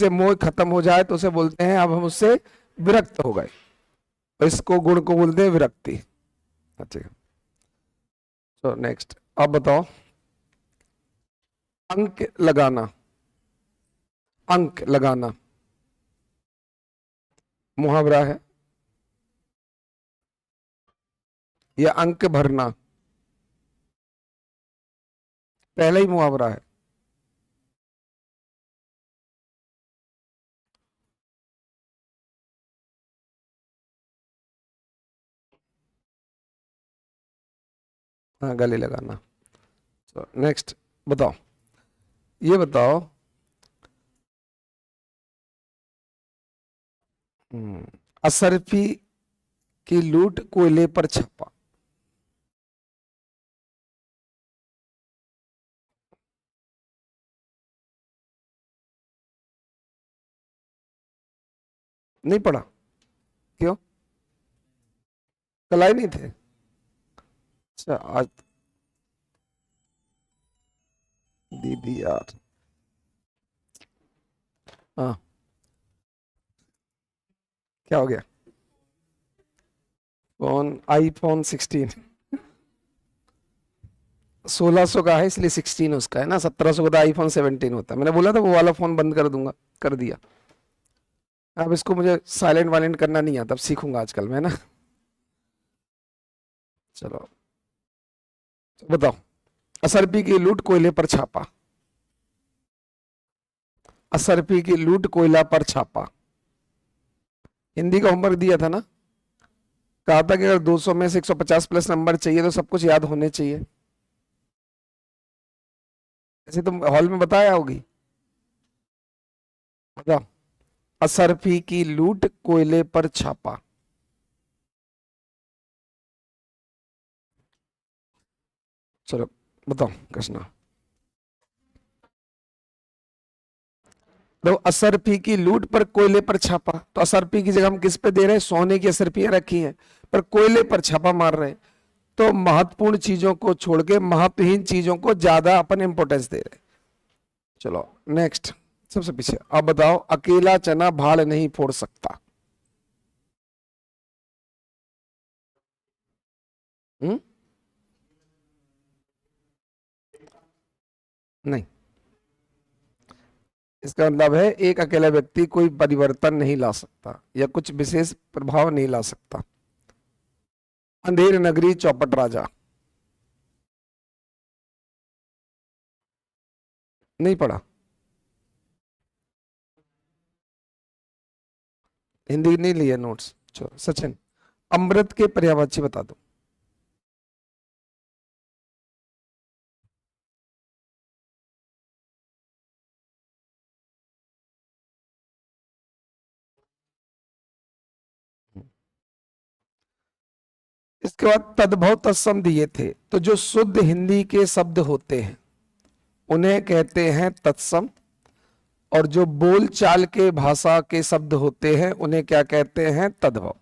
से मोह खत्म हो जाए तो उसे बोलते हैं अब हम उससे विरक्त हो गए, और इसको गुण को बोलते हैं विरक्ति। अच्छा, तो नेक्स्ट अब बताओ, अंक लगाना, अंक लगाना मुहावरा है या अंक भरना? पहला ही मुहावरा है। हाँ, गले लगाना। तो नेक्स्ट बताओ, ये बताओ, असरफी की लूट कोयले पर छापा। नहीं पढ़ा? क्यों? कल आए नहीं थे? अच्छा, आज दीदी यार। हाँ, क्या हो गया? फोन आईफोन 16 1600 का है इसलिए 16 उसका है ना, 1700 का आईफोन 17 होता है। मैंने बोला था वो वाला फोन बंद कर दूंगा, कर दिया। अब इसको मुझे साइलेंट वाइलेंट करना नहीं आता, अब सीखूंगा आजकल मैं ना। चलो बताओ, असरपी की लूट कोयले पर छापा। असरपी की लूट कोयला पर छापा, हिंदी का होमवर्क दिया था ना। कहा था कि अगर 200 में से 150 प्लस नंबर चाहिए तो सब कुछ याद होने चाहिए। ऐसे तुम हॉल में बताया होगी। बताओ, असरफी की लूट कोयले पर छापा। चलो बताओ कृष्णा। तो असरफी की लूट पर कोयले पर छापा, तो असरफी की जगह हम किस पे दे रहे हैं? सोने की असरफियां रखी हैं, पर कोयले पर छापा मार रहे हैं। तो महत्वपूर्ण चीजों को छोड़ के महत्वहीन चीजों को ज्यादा अपन इंपोर्टेंस दे रहे हैं। चलो नेक्स्ट, सबसे पीछे अब बताओ, अकेला चना भाड़ नहीं फोड़ सकता। हम्म? नहीं, इसका मतलब है एक अकेला व्यक्ति कोई परिवर्तन नहीं ला सकता या कुछ विशेष प्रभाव नहीं ला सकता। अंधेर नगरी चौपट राजा। नहीं पढ़ा? हिंदी नहीं लिया नोट्स? चलो सचिन, अमृत के पर्यायवाची बता दो। इसके बाद तद्भव तत्सम दिए थे, तो जो शुद्ध हिंदी के शब्द होते हैं उन्हें कहते हैं तत्सम, और जो बोल चाल के भाषा के शब्द होते हैं उन्हें क्या कहते हैं? तद्भव।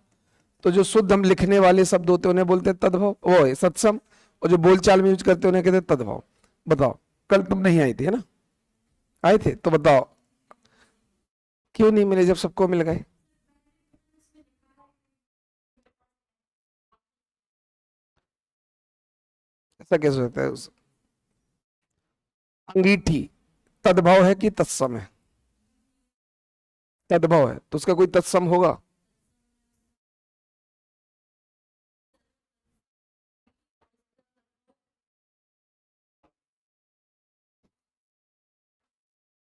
तो जो शुद्ध हम लिखने वाले शब्द होते हैं उन्हें बोलते हैं तद्भव, वो है सत्सम, और जो बोल चाल में यूज करते हैं उन्हें कहते हैं तद्भव। बताओ, कल तुम नहीं आई थी है ना? आए थे तो बताओ, क्यों नहीं मिले जब सबको मिल गए? ऐसा कैसे होता है? अंगीठी तद्भव है कि तत्सम है? तद्भव है, तो उसका कोई तत्सम होगा?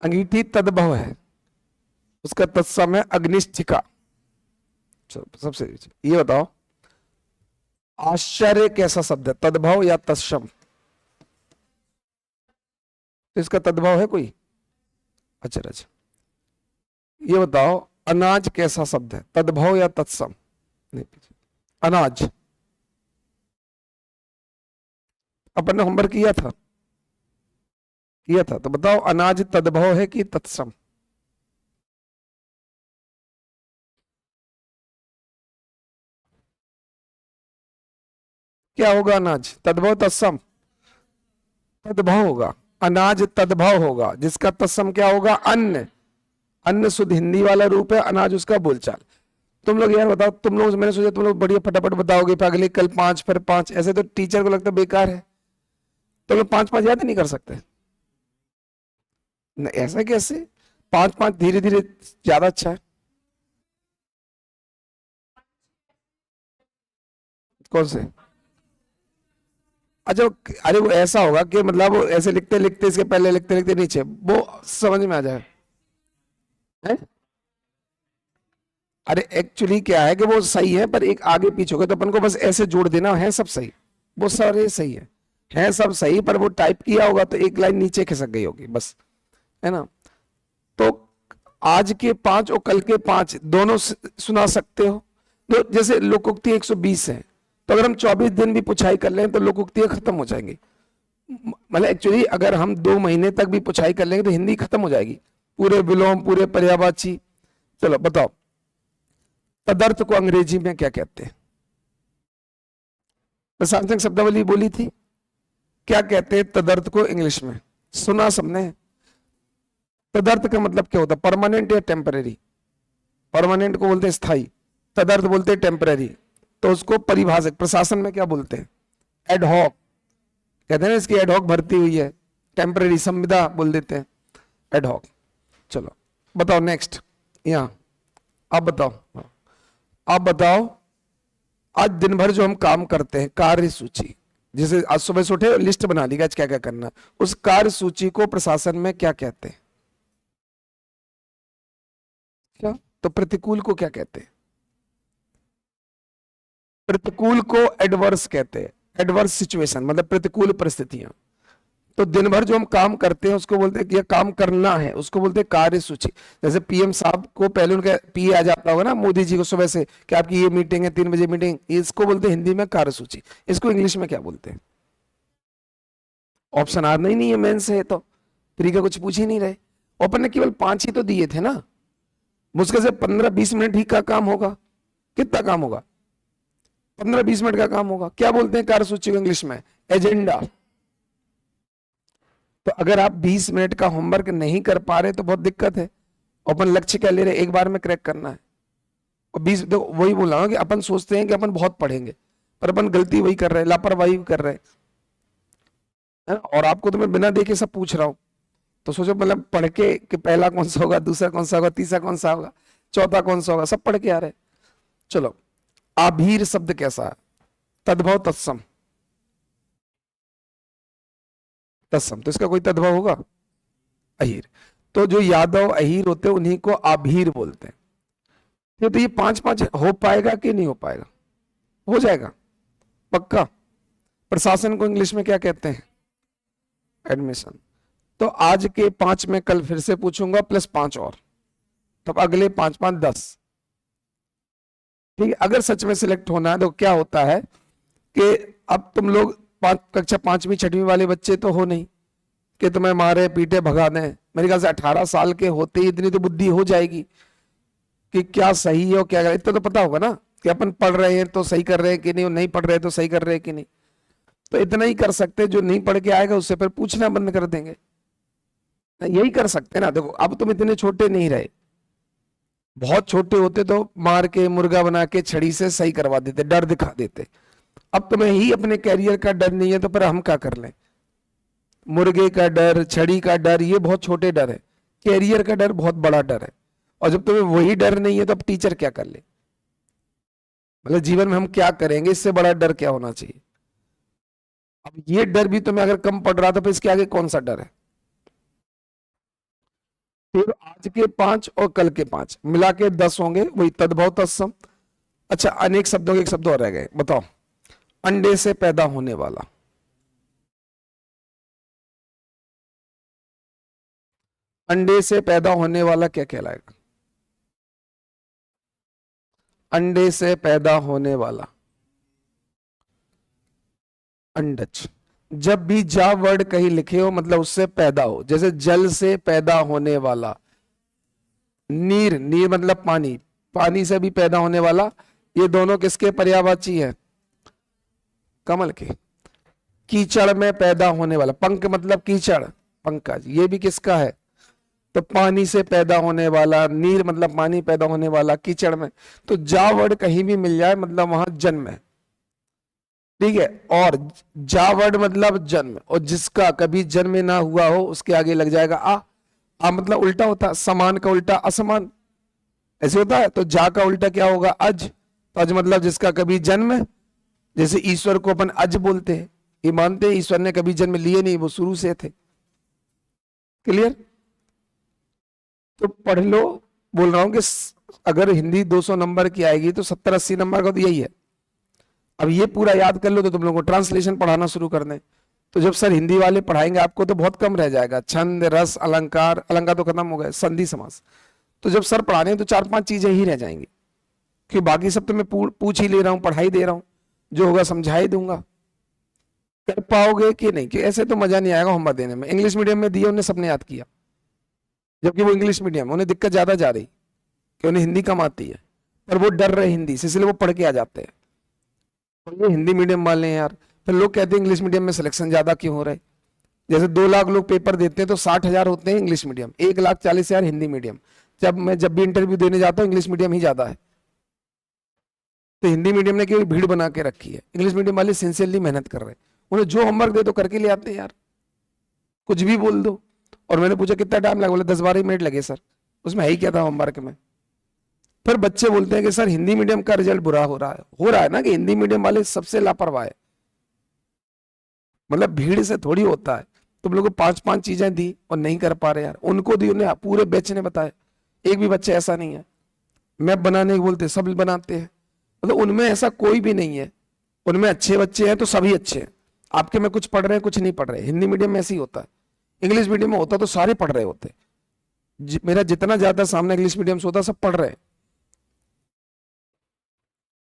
अंगीठी तद्भव है, उसका तत्सम है अग्निष्ठिका। चलो सबसे ये बताओ, आश्चर्य कैसा शब्द है, तद्भव या तत्सम? तो इसका तद्भव है कोई? अच्छा अच्छा, ये बताओ, अनाज कैसा शब्द है, तद्भव या तत्सम? नहीं, अनाज अपन ने होमवर्क किया था, किया था, तो बताओ अनाज तद्भव है कि तत्सम? क्या होगा? अनाज तद्भव तत्सम? तद्भव होगा। अनाज तद्भव होगा, जिसका तत्सम क्या होगा? अन्न। अन्न शुद्ध हिंदी वाला रूप है, अनाज उसका बोलचाल। तुम लोग यार बताओ, तुम लोग, मैंने सोचा तुम लोग बढ़िया फटाफट बताओगे, फिर अगले कल 5 फिर 5, ऐसे तो टीचर को लगता है बेकार है। तुम लोग 5-5 याद ही नहीं कर सकते न, ऐसा कैसे? 5-5 धीरे धीरे ज्यादा अच्छा है। कौन से? अच्छा अरे वो ऐसा होगा कि मतलब वो ऐसे लिखते लिखते इसके पहले लिखते लिखते नीचे, वो समझ में आ जाए है? अरे एक्चुअली क्या है कि वो सही है, पर एक आगे पीछे होगा तो अपन को बस ऐसे जोड़ देना है, सब सही, वो सारे सही है सब सही, पर वो टाइप किया होगा तो एक लाइन नीचे खिसक गई होगी बस, है ना? तो आज के 5 और कल के 5 दोनों सुना सकते हो। तो जैसे लोकोक्ति 120 है, तो अगर हम 24 दिन भी पुछाई कर लें तो लोकोक्तियां खत्म हो जाएंगी। मतलब एक्चुअली अगर हम 2 महीने तक भी पुछाई कर लेंगे तो हिंदी खत्म हो जाएगी, पूरे विलोम, पूरे पर्यायवाची। चलो बताओ, तदर्थ को अंग्रेजी में क्या कहते हैं? प्रशांत सिंह शब्दावली बोली थी, क्या कहते हैं तदर्थ को इंग्लिश में? सुना सबने? तदर्थ का मतलब क्या होता है? परमानेंट या टेम्परेरी? परमानेंट को बोलते हैं स्थाई, तदर्थ बोलते हैं टेम्परेरी। तो उसको परिभाषक प्रशासन में क्या बोलते हैं? एडहॉक कहते हैं ना, इसकी एडहॉक भर्ती हुई है। टेम्परेरी संविदा बोल देते हैं, एडहॉक। चलो बताओ नेक्स्ट, यहां आप बताओ, आप बताओ आज दिन भर जो हम काम करते हैं, कार्य सूची, जैसे आज सुबह से उठे लिस्ट बना ली आज क्या क्या करना, उस कार्य सूची को प्रशासन में क्या कहते हैं? क्या? तो प्रतिकूल को क्या कहते हैं? प्रतिकूल को एडवर्स कहते हैं, एडवर्स सिचुएशन मतलब प्रतिकूल परिस्थितियां। तो दिन भर जो हम काम करते हैं उसको बोलते हैं कि ये काम करना है, उसको बोलते हैं कार्य सूची। जैसे पीएम साहब को पहले उनका पीए आ जाता होगा ना, मोदी जी को सुबह से कि आपकी ये मीटिंग है 3 बजे मीटिंग, इसको बोलते हैं हिंदी में कार्य सूची। इसको इंग्लिश में क्या बोलते हैं? ऑप्शन आर नहीं है मेन से, तो फ्री का कुछ पूछ ही नहीं रहे। ओपन ने केवल 5 ही तो दिए थे ना, मुश्किल से 15-20 मिनट ही का काम होगा। कितना काम होगा? 15-20 मिनट का काम होगा। क्या बोलते हैं कार्य सूची को इंग्लिश में? एजेंडा। तो अगर आप 20 मिनट का होमवर्क नहीं कर पा रहे तो बहुत दिक्कत है। अपन लक्ष्य क्या ले रहे? एक बार में क्रैक करना है। और 20 तो वही बोल रहा हूं कि अपन सोचते हैं कि अपन बहुत पढ़ेंगे, पर अपन गलती वही कर रहे हैं, लापरवाही कर रहे हैं। और आपको तो मैं बिना देखे सब पूछ रहा हूं, तो सोचो मतलब पढ़ के कि पहला कौन सा होगा, दूसरा कौन सा होगा, तीसरा कौन सा होगा, चौथा कौन सा होगा, सब पढ़ के आ रहे हैं। चलो, आभीर शब्द कैसा है? तद्भव तत्सम, तत्सम तो इसका कोई तद्भव होगा? अहीर। तो जो यादव अहीर होते हैं उन्हीं को आभीर बोलते हैं। तो ये 5-5 हो पाएगा कि नहीं हो पाएगा? हो जाएगा पक्का। प्रशासन को इंग्लिश में क्या कहते हैं? एडमिशन। तो आज के 5 में कल फिर से पूछूंगा प्लस 5 और, तब अगले 5-5 10। ठीक है, अगर सच में सिलेक्ट होना है तो क्या होता है कि अब तुम लोग कक्षा 5वीं 6वीं वाले बच्चे तो हो नहीं कि तुम्हें मारे पीटे भगा दें। मेरे ख्याल से 18 साल के होते ही इतनी तो बुद्धि हो जाएगी कि क्या सही है और क्या गलत। इतना तो पता होगा ना कि अपन पढ़ रहे हैं तो सही कर रहे हैं कि नहीं, और नहीं पढ़ रहे तो सही कर रहे हैं कि नहीं। तो इतना ही कर सकते, जो नहीं पढ़ के आएगा उससे फिर पूछना बंद कर देंगे, यही कर सकते ना। देखो अब तुम इतने छोटे नहीं रहे, बहुत छोटे होते तो मार के मुर्गा बना के छड़ी से सही करवा देते, डर दिखा देते। अब तुम्हें ही अपने कैरियर का डर नहीं है तो फिर हम क्या कर लें? मुर्गे का डर, छड़ी का डर, ये बहुत छोटे डर है। कैरियर का डर बहुत बड़ा डर है। और जब तुम्हें वही डर नहीं है तो अब टीचर क्या कर ले? मतलब जीवन में हम क्या करेंगे, इससे बड़ा डर क्या होना चाहिए? अब ये डर भी तुम्हें अगर कम पड़ रहा तो फिर इसके आगे कौन सा डर है? फिर आज के 5 और कल के 5 मिला के 10 होंगे, वही तद्भव तत्सम। अच्छा, अनेक शब्दों के एक शब्द और रह गए, बताओ। अंडे से पैदा होने वाला, अंडे से पैदा होने वाला क्या कहलाएगा? अंडे से पैदा होने वाला, अंडज। जब भी जा वर्ड कहीं लिखे हो मतलब उससे पैदा हो, जैसे जल से पैदा होने वाला, नीर, नीर मतलब पानी, पानी से भी पैदा होने वाला। ये दोनों किसके पर्यायवाची है? कमल के। कीचड़ में पैदा होने वाला, पंख मतलब कीचड़, पंकज, ये भी किसका है? तो पानी से पैदा होने वाला, नीर मतलब पानी पैदा होने वाला कीचड़ में, तो जा वर्ड कहीं भी मिल जाए मतलब वहां जन्म है, ठीक है। और जा वर्ड मतलब जन्म, और जिसका कभी जन्म ना हुआ हो उसके आगे लग जाएगा आ मतलब उल्टा होता है, समान का उल्टा असमान, ऐसे होता है। तो जा का उल्टा क्या होगा, अज। तो अज मतलब जिसका कभी जन्म है, जैसे ईश्वर को अपन अज बोलते हैं, ये मानते हैं ईश्वर ने कभी जन्म लिए नहीं, वो शुरू से थे। क्लियर? तो पढ़ लो, बोल रहा हूं कि अगर हिंदी 200 नंबर की आएगी तो 70-80 नंबर का तो यही है। अब ये पूरा याद कर लो तो तुम लोगों को ट्रांसलेशन पढ़ाना शुरू कर दें। तो जब सर हिंदी वाले पढ़ाएंगे आपको तो बहुत कम रह जाएगा, छंद, रस, अलंकार, अलंकार तो खत्म हो गए, संधि, समास। तो जब सर पढ़ाने तो 4-5 चीजें ही रह जाएंगी, कि बाकी सब तो मैं पूछ ही ले रहा हूं, पढ़ाई दे रहा हूं, जो होगा समझा ही दूंगा। कर पाओगे कि नहीं, कि ऐसे तो मजा नहीं आएगा होमवर्क देने में। इंग्लिश मीडियम में दिए, उन्हें सबने याद किया, जबकि वो इंग्लिश मीडियम, उन्हें दिक्कत ज्यादा जा रही कि उन्हें हिंदी कम आती है, पर वो डर रहे हिंदी से, इसलिए वो पढ़ के आ जाते हैं। और ये हिंदी मीडियम वाले हैं यार, फिर लोग कहते हैं इंग्लिश मीडियम में सिलेक्शन ज्यादा क्यों हो रहा है। जैसे 2 लाख लोग पेपर देते हैं तो 60,000 होते हैं इंग्लिश मीडियम, 1,40,000 हिंदी मीडियम। जब भी इंटरव्यू देने जाता हूँ इंग्लिश मीडियम ही ज्यादा है। तो हिंदी मीडियम ने केवल भीड़ बना के रखी है, इंग्लिश मीडियम वाले सिंसियरली मेहनत कर रहे हैं, उन्हें जो होमवर्क दे तो करके ले आते हैं यार, कुछ भी बोल दो। और मैंने पूछा कितना टाइम लगा, बोले 10-12 मिनट लगे सर, उसमें है ही क्या था होमवर्क में। फिर बच्चे बोलते हैं कि सर हिंदी मीडियम का रिजल्ट बुरा हो रहा है ना, कि हिंदी मीडियम वाले सबसे लापरवाह है। मतलब भीड़ से थोड़ी होता है, तुम लोगों को 5-5 चीजें दी और नहीं कर पा रहे यार, उनको दी, उन्हें पूरे बैच ने बताया, एक भी बच्चा ऐसा नहीं है। मैप बनाने को बोलते सब बनाते हैं, मतलब उनमें ऐसा कोई भी नहीं है। उनमें अच्छे बच्चे हैं तो सभी अच्छे हैं, आपके में कुछ पढ़ रहे हैं कुछ नहीं पढ़ रहे। हिंदी मीडियम में ऐसे ही होता है, इंग्लिश मीडियम में होता तो सारे पढ़ रहे होते। मेरा जितना ज्यादा सामने इंग्लिश मीडियम से होता सब पढ़ रहे हैं,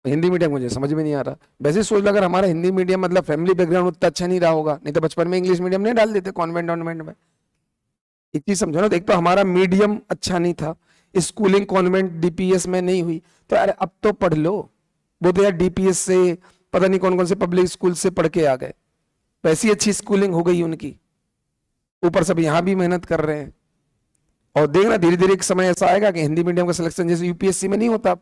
हिंदी मीडियम मुझे समझ में नहीं आ रहा। वैसे सोच लो, अगर हमारा हिंदी मीडियम मतलब फैमिली बैकग्राउंड उतना अच्छा नहीं रहा होगा, नहीं तो बचपन में इंग्लिश मीडियम नहीं डाल देते कॉन्वेंट वॉन्वेंट में। एक चीज समझो ना, एक तो हमारा मीडियम अच्छा नहीं था, स्कूलिंग कॉन्वेंट डीपीएस में नहीं हुई, तो अरे अब तो पढ़ लो। वो तो यार डीपीएस से पता नहीं कौन कौन से पब्लिक स्कूल से पढ़ के आ गए, वैसी अच्छी स्कूलिंग हो गई उनकी, ऊपर सब यहाँ भी मेहनत कर रहे हैं। और देखना धीरे धीरे एक समय ऐसा आएगा कि हिंदी मीडियम का सिलेक्शन जैसे यूपीएससी में नहीं होता,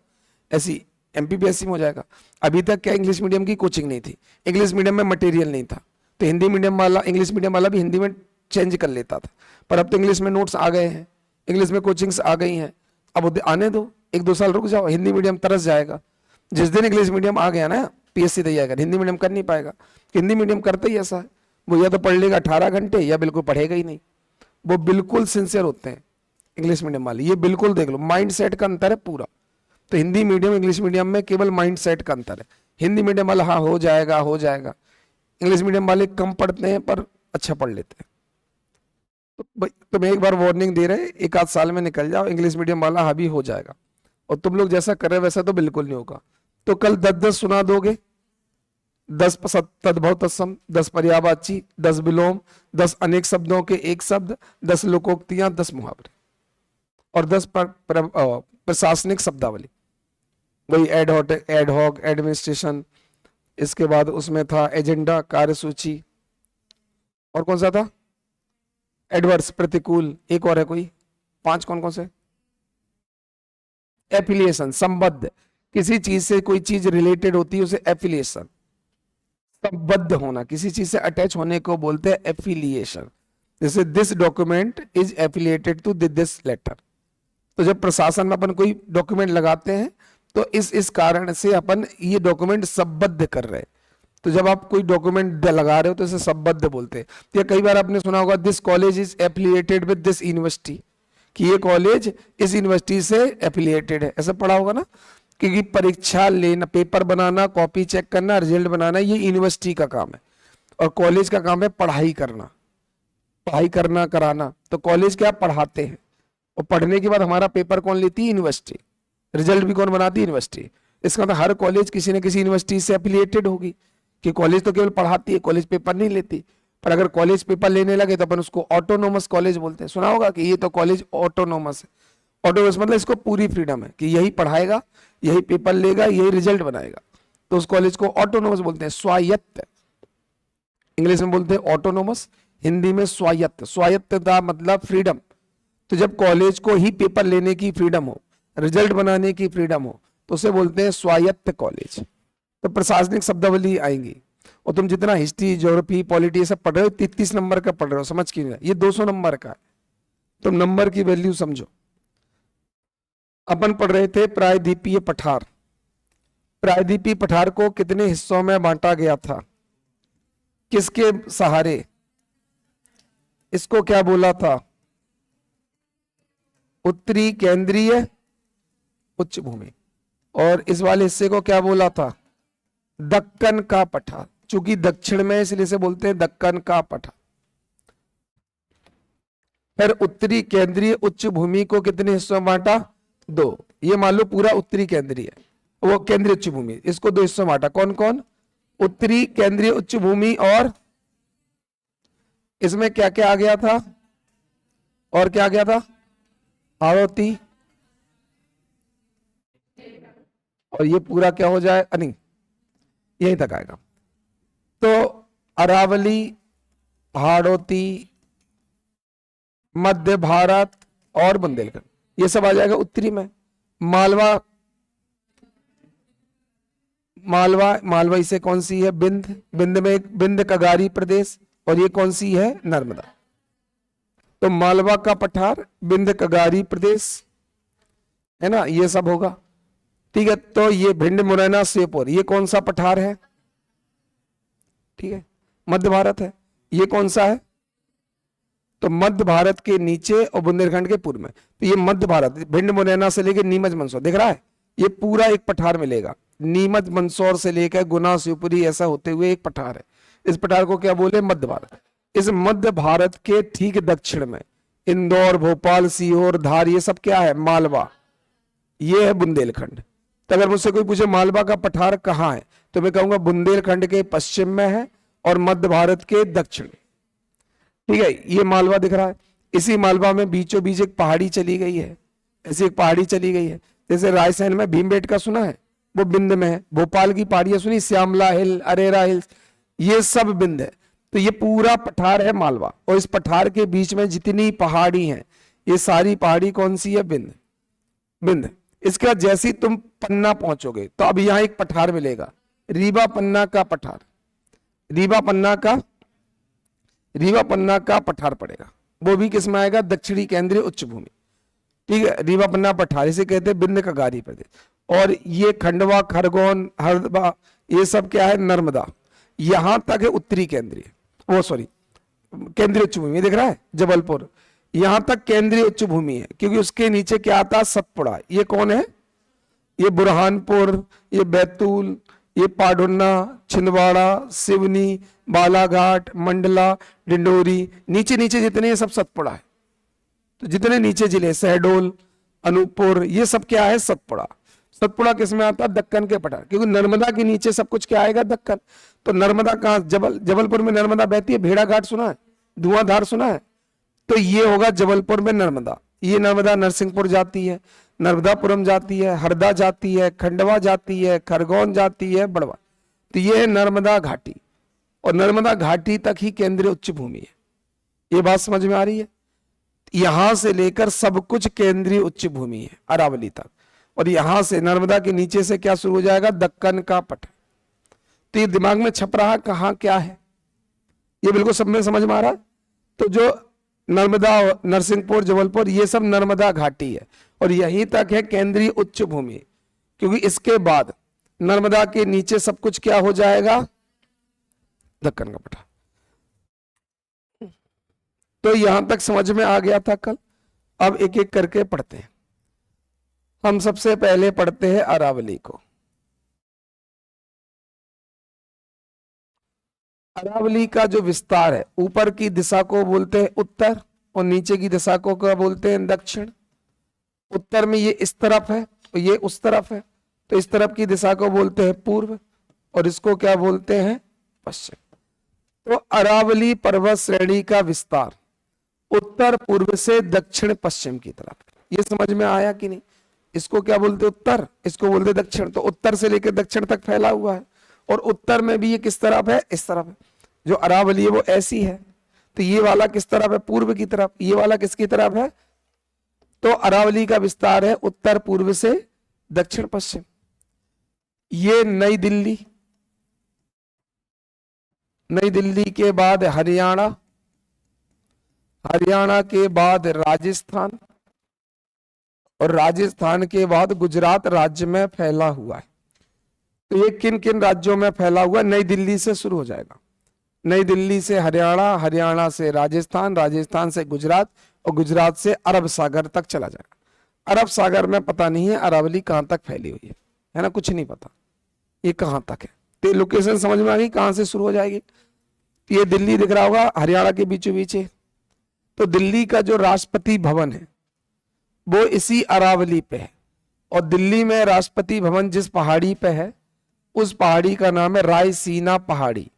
ऐसी एमपीपीएससी में हो जाएगा। अभी तक क्या इंग्लिश मीडियम की कोचिंग नहीं थी, इंग्लिश मीडियम में मटेरियल नहीं था, तो हिंदी मीडियम वाला इंग्लिश मीडियम वाला भी हिंदी में चेंज कर लेता था। पर अब तो इंग्लिश में नोट्स आ गए हैं, इंग्लिश में कोचिंग्स आ गई हैं, अब आने दो, 1-2 साल रुक जाओ, हिंदी मीडियम तरस जाएगा। जिस दिन इंग्लिश मीडियम आ गया ना, पीएससी तैयार, हिंदी मीडियम कर नहीं पाएगा। हिंदी मीडियम करते ही ऐसा है, वो या तो पढ़ लेगा 18 घंटे या बिल्कुल पढ़ेगा ही नहीं। वो बिल्कुल सिंसियर होते हैं इंग्लिश मीडियम वाले, ये बिल्कुल देख लो, माइंड सेट का अंतर है पूरा। तो हिंदी मीडियम इंग्लिश मीडियम में केवल माइंड सेट का अंतर है। हिंदी मीडियम वाला हाँ हो जाएगा हो जाएगा, इंग्लिश मीडियम वाले कम पढ़ते हैं पर अच्छा पढ़ लेते हैं। तो तुम एक बार वार्निंग दे रहे, 1-8 साल में निकल जाओ, इंग्लिश मीडियम वाला हावी हो जाएगा। और तुम लोग जैसा कर रहे वैसा तो बिल्कुल नहीं होगा। तो कल 10-10 सुना दोगे, 10 तद्भव तत्सम, 10 पर्यायवाची, 10 विलोम, 10 अनेक शब्दों के एक शब्द, 10 लोकोक्तियां, 10 मुहावरे और 10 प्रशासनिक शब्दावली। वही एड हॉक एडमिनिस्ट्रेशन, इसके बाद उसमें था एजेंडा, कार्यसूची, और कौन सा था, एडवर्स, प्रतिकूल, एक और है कोई, 5 कौन कौन से, एफिलिएशन, संबद्ध, किसी चीज से कोई चीज रिलेटेड होती है उसे एफिलिएशन, संबद्ध होना, किसी चीज से अटैच होने को बोलते हैं एफिलिएशन। जैसे this document is affiliated to this letter. तो जब प्रशासन में अपन कोई डॉक्यूमेंट लगाते हैं तो इस कारण से अपन ये डॉक्यूमेंट संबद्ध कर रहे हैं। तो जब आप कोई डॉक्यूमेंट लगा रहे हो तो इसे संबद्ध बोलते हैं। तो कई बार आपने सुना होगा this college is affiliated with this university, कि ये कॉलेज इस यूनिवर्सिटी से एफिलिएटेड है, ऐसा पढ़ा होगा ना। क्योंकि परीक्षा लेना, पेपर बनाना, कॉपी चेक करना, रिजल्ट बनाना, ये यूनिवर्सिटी का काम है, और कॉलेज का काम है पढ़ाई करना, पढ़ाई करना कराना। तो कॉलेज क्या पढ़ाते हैं, और पढ़ने के बाद हमारा पेपर कौन लेती है, यूनिवर्सिटी, रिजल्ट भी कौन बनाती है, यूनिवर्सिटी। इसका मतलब हर कॉलेज किसी न किसी यूनिवर्सिटी से एफिलिएटेड होगी, कि कॉलेज तो केवल पढ़ाती है, कॉलेज पेपर नहीं लेती। पर अगर कॉलेज पेपर लेने लगे तो अपन उसको ऑटोनोमस कॉलेज बोलते हैं। सुना होगा कि ये तो कॉलेज ऑटोनोमस है। ऑटोनोमस मतलब इसको पूरी फ्रीडम है कि यही पढ़ाएगा, यही पेपर लेगा, यही रिजल्ट बनाएगा, तो उस कॉलेज को ऑटोनोमस बोलते हैं, स्वायत्त। इंग्लिश में बोलते हैं ऑटोनोमस, हिंदी में स्वायत्त। स्वायत्तता मतलब फ्रीडम। तो जब कॉलेज को ही पेपर लेने की फ्रीडम हो, रिजल्ट बनाने की फ्रीडम हो, तो उसे बोलते हैं स्वायत्त कॉलेज। तो प्रशासनिक शब्दावली आएंगी। और तुम जितना हिस्ट्री, ज्योग्राफी, पॉलिटी सब पढ़ रहे हो, 33 नंबर का पढ़ रहे हो, समझ क्यों नहीं? ये 200 नंबर का है, तुम नंबर की वैल्यू समझो। अपन पढ़ रहे थे प्रायद्वीपीय पठार। प्रायद्वीपीय पठार को कितने हिस्सों में बांटा गया था, किसके सहारे? इसको क्या बोला था? उत्तरी केंद्रीय उच्च भूमि। और इस वाले हिस्से को क्या बोला था? दक्कन का पठार। चूंकि दक्षिण में, इसलिए से बोलते हैं दक्कन का पठार। फिर उत्तरी केंद्रीय उच्च भूमि को कितने हिस्सों में बांटा? 2। ये मान लो पूरा उत्तरी केंद्रीय, वो केंद्रीय उच्च भूमि, इसको 2 हिस्सों में बांटा। कौन कौन? उत्तरी केंद्रीय उच्च भूमि, और इसमें क्या क्या आ गया था? और क्या आ गया था? हाड़ौती। और ये पूरा क्या हो जाए? नहीं, यहीं तक आएगा। तो अरावली, हाड़ौती, मध्य भारत और बुंदेलखंड, ये सब आ जाएगा उत्तरी में। मालवा, मालवा इसे कौन सी है? बिंद। बिंद में एक बिंद कगारी प्रदेश, और ये कौन सी है? नर्मदा। तो मालवा का पठार, बिंद कगारी प्रदेश, है ना, ये सब होगा। ठीक है। तो ये भिंड, मुरैना, श्योपुर, ये कौन सा पठार है? ठीक है, मध्य भारत है। ये कौन सा है? तो मध्य भारत के नीचे और बुंदेलखंड के पूर्व में। तो ये मध्य भारत, भिंड मुरैना से लेकर नीमच मंदसौर, दिख रहा है, ये पूरा एक पठार मिलेगा। नीमच मंदसौर से लेकर गुना, शिवपुरी, ऐसा होते हुए एक पठार है। इस पठार को क्या बोले? मध्य भारत। इस मध्य भारत के ठीक दक्षिण में इंदौर, भोपाल, सीहोर, धार, ये सब क्या है? मालवा। ये है बुंदेलखंड। तो अगर मुझसे कोई पूछे मालवा का पठार कहाँ है, तो मैं कहूंगा बुंदेलखंड के पश्चिम में है और मध्य भारत के दक्षिण। ठीक है, ये मालवा दिख रहा है। इसी मालवा में बीचों बीच एक पहाड़ी चली गई है, ऐसी एक पहाड़ी चली गई है। जैसे रायसेन में भीमबेटका सुना है, वो बिंद में है। भोपाल की पहाड़ियां सुनी, श्यामला हिल, अरेरा हिल्स, ये सब बिंद है। तो ये पूरा पठार है मालवा, और इस पठार के बीच में जितनी पहाड़ी हैं, ये सारी पहाड़ी कौन सी है? बिंद। बिंद। इसके बाद जैसे ही तुम पन्ना पहुंचोगे, तो अब यहां एक पठार मिलेगा, रीवा पन्ना का पठार। रीवा पन्ना का पठार पड़ेगा। वो भी किस में आएगा? दक्षिणी केंद्रीय उच्च भूमि। ठीक है, रीवा पन्ना पठार, इसे कहते हैं बिंद कगारी प्रदेश। और ये खंडवा, खरगोन, हरदा, ये सब क्या है? नर्मदा। यहां तक है उत्तरी केंद्रीय, वो सॉरी केंद्रीय उच्च भूमि, दिख रहा है जबलपुर, यहां तक केंद्रीय उच्च भूमि है। क्योंकि उसके नीचे क्या आता है? सतपुड़ा। ये कौन है? ये बुरहानपुर, ये बैतूल, ये पाढुन्ना, छिंदवाड़ा, सिवनी, बालाघाट, मंडला, डिंडोरी, नीचे नीचे जितने, ये सब सतपुड़ा है। तो जितने नीचे जिले, शहडोल, अनूपपुर, ये सब क्या है? सतपुड़ा। सतपुड़ा किसमें आता है? दक्कन के पठार। क्योंकि नर्मदा के नीचे सब कुछ क्या आएगा? दक्कन। तो नर्मदा कहां? जबलपुर में नर्मदा बहती है। भेड़ाघाट सुना है? धुआंधार सुना है? तो ये होगा जबलपुर में नर्मदा। ये नर्मदा नरसिंहपुर जाती है, नर्मदापुरम जाती है, हरदा जाती है, खंडवा जाती है, खरगोन जाती है, बड़वा। तो ये है नर्मदा घाटी, और नर्मदा घाटी तक ही केंद्रीय उच्च भूमि है। ये बात समझ में आ रही है? यहां से लेकर सब कुछ केंद्रीय उच्च भूमि है, अरावली तक। और यहां से नर्मदा के नीचे से क्या शुरू हो जाएगा? दक्कन का पठार। तो ये दिमाग में छप रहा कहां क्या है, ये बिल्कुल सब में समझ में आ रहा है। तो जो नर्मदा, नरसिंहपुर, जबलपुर, ये सब नर्मदा घाटी है, और यहीं तक है केंद्रीय उच्च भूमि। क्योंकि इसके बाद नर्मदा के नीचे सब कुछ क्या हो जाएगा? दक्कन का पठार। तो यहां तक समझ में आ गया था कल। अब एक एक करके पढ़ते हैं। हम सबसे पहले पढ़ते हैं अरावली को। अरावली का जो विस्तार है, ऊपर की दिशा को बोलते हैं उत्तर, और नीचे की दिशा को क्या बोलते हैं? दक्षिण। उत्तर में ये इस तरफ है और ये उस तरफ है, तो इस तरफ की दिशा को बोलते हैं पूर्व, और इसको क्या बोलते हैं? पश्चिम। तो अरावली पर्वत श्रेणी का विस्तार उत्तर पूर्व से दक्षिण पश्चिम की तरफ, ये समझ में आया कि नहीं? इसको क्या बोलते? उत्तर, इसको बोलते दक्षिण। तो उत्तर से लेकर दक्षिण तक फैला हुआ है, और उत्तर में भी ये किस तरफ है? इस तरफ है। जो अरावली है वो ऐसी है। तो ये वाला किस तरफ है? पूर्व की तरफ। ये वाला किसकी तरफ है? तो अरावली का विस्तार है उत्तर पूर्व से दक्षिण पश्चिम। ये नई दिल्ली, नई दिल्ली के बाद हरियाणा, हरियाणा के बाद राजस्थान, और राजस्थान के बाद गुजरात राज्य में फैला हुआ है। तो ये किन किन राज्यों में फैला हुआ? नई दिल्ली से शुरू हो जाएगा, नई दिल्ली से हरियाणा, हरियाणा से राजस्थान, राजस्थान से गुजरात, और गुजरात से अरब सागर तक चला जाएगा। अरब सागर में पता नहीं है अरावली कहां तक फैली हुई है ना, कुछ नहीं पता ये कहां तक है। तो लोकेशन समझ में आ गई कहां से शुरू हो जाएगी। ये दिल्ली दिख रहा होगा हरियाणा के बीचों बीच है। तो दिल्ली का जो राष्ट्रपति भवन है वो इसी अरावली पे है, और दिल्ली में राष्ट्रपति भवन जिस पहाड़ी पे है उस पहाड़ी का नाम है रायसीना पहाड़ी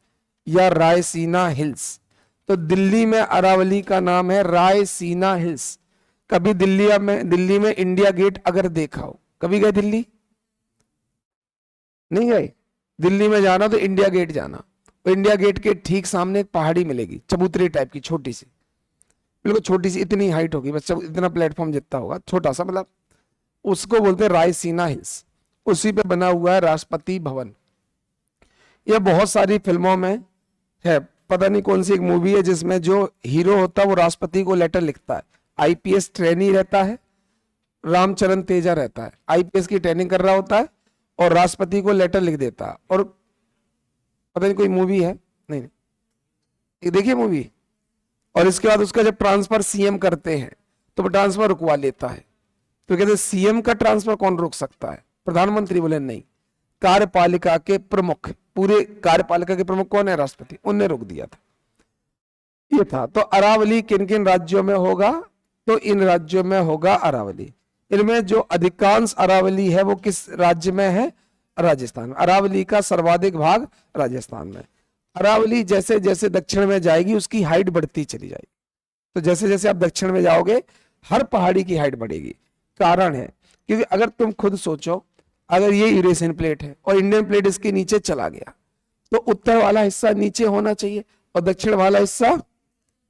या रायसीना हिल्स। तो दिल्ली में अरावली का नाम है रायसीना हिल्स। कभी दिल्ली में इंडिया गेट अगर देखा हो, कभी गए दिल्ली? नहीं गए? दिल्ली में जाना तो इंडिया गेट जाना, और इंडिया गेट के ठीक सामने एक पहाड़ी मिलेगी चबूतरी टाइप की, छोटी सी, बिल्कुल छोटी सी, इतनी हाइट होगी बस, इतना प्लेटफॉर्म जितना होगा, छोटा सा, मतलब उसको बोलते हैं रायसीना हिल्स। उसी पे बना हुआ है राष्ट्रपति भवन। यह बहुत सारी फिल्मों में है, पता नहीं कौन सी एक मूवी है जिसमें जो हीरो होता है वो राष्ट्रपति को लेटर लिखता है। आईपीएस ट्रेनी रहता है, रामचरण तेजा रहता है, आईपीएस की ट्रेनिंग कर रहा होता है और राष्ट्रपति को लेटर लिख देता है। और पता नहीं कोई मूवी है, नहीं ये देखिए मूवी। और इसके बाद उसका जब ट्रांसफर सीएम करते हैं तो वो ट्रांसफर रुकवा लेता है। तो कहते हैं सीएम का ट्रांसफर कौन रोक सकता है? प्रधानमंत्री। बोले नहीं, कार्यपालिका के प्रमुख, पूरे कार्यपालिका के प्रमुख कौन है? राष्ट्रपति, उनने रोक दिया था। ये था। तो अरावली किन किन राज्यों में होगा? तो इन राज्यों में होगा अरावली। इनमें जो अधिकांश अरावली है वो किस राज्य में है? राजस्थान में। अरावली का सर्वाधिक भाग राजस्थान में। अरावली जैसे जैसे दक्षिण में जाएगी उसकी हाइट बढ़ती चली जाएगी। तो जैसे जैसे आप दक्षिण में जाओगे हर पहाड़ी की हाइट बढ़ेगी। कारण है क्योंकि अगर तुम खुद सोचो, अगर ये यूरेशियन प्लेट है और इंडियन प्लेट इसके नीचे चला गया तो उत्तर वाला हिस्सा नीचे होना चाहिए और दक्षिण वाला हिस्सा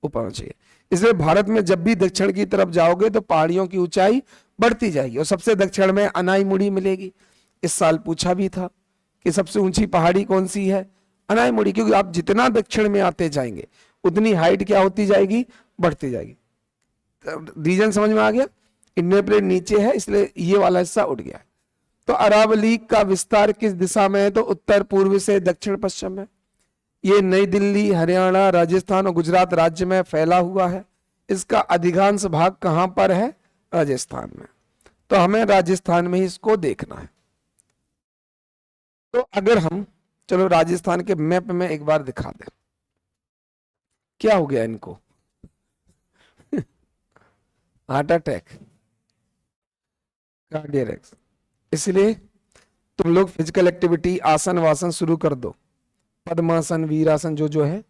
ऊपर होना चाहिए। इसलिए भारत में जब भी दक्षिण की तरफ जाओगे तो पहाड़ियों की ऊंचाई बढ़ती जाएगी और सबसे दक्षिण में अनाईमुड़ी मिलेगी। इस साल पूछा भी था कि सबसे ऊंची पहाड़ी कौन सी है? अनाईमुड़ी। क्योंकि आप जितना दक्षिण में आते जाएंगे उतनी हाइट क्या होती जाएगी? बढ़ती जाएगी। रीजन समझ में आ गया? इंडियन प्लेट नीचे है इसलिए ये वाला हिस्सा उठ गया। तो अरावली का विस्तार किस दिशा में है? तो उत्तर पूर्व से दक्षिण पश्चिम में। ये नई दिल्ली, हरियाणा, राजस्थान और गुजरात राज्य में फैला हुआ है। इसका अधिकांश भाग कहां पर है? राजस्थान में। तो हमें राजस्थान में ही इसको देखना है। तो अगर हम चलो राजस्थान के मैप में एक बार दिखा दें, क्या हो गया इनको? Heart attack, cardiac. इसलिए तुम लोग फिजिकल एक्टिविटी, आसन वासन शुरू कर दो। पद्मासन, वीरासन जो है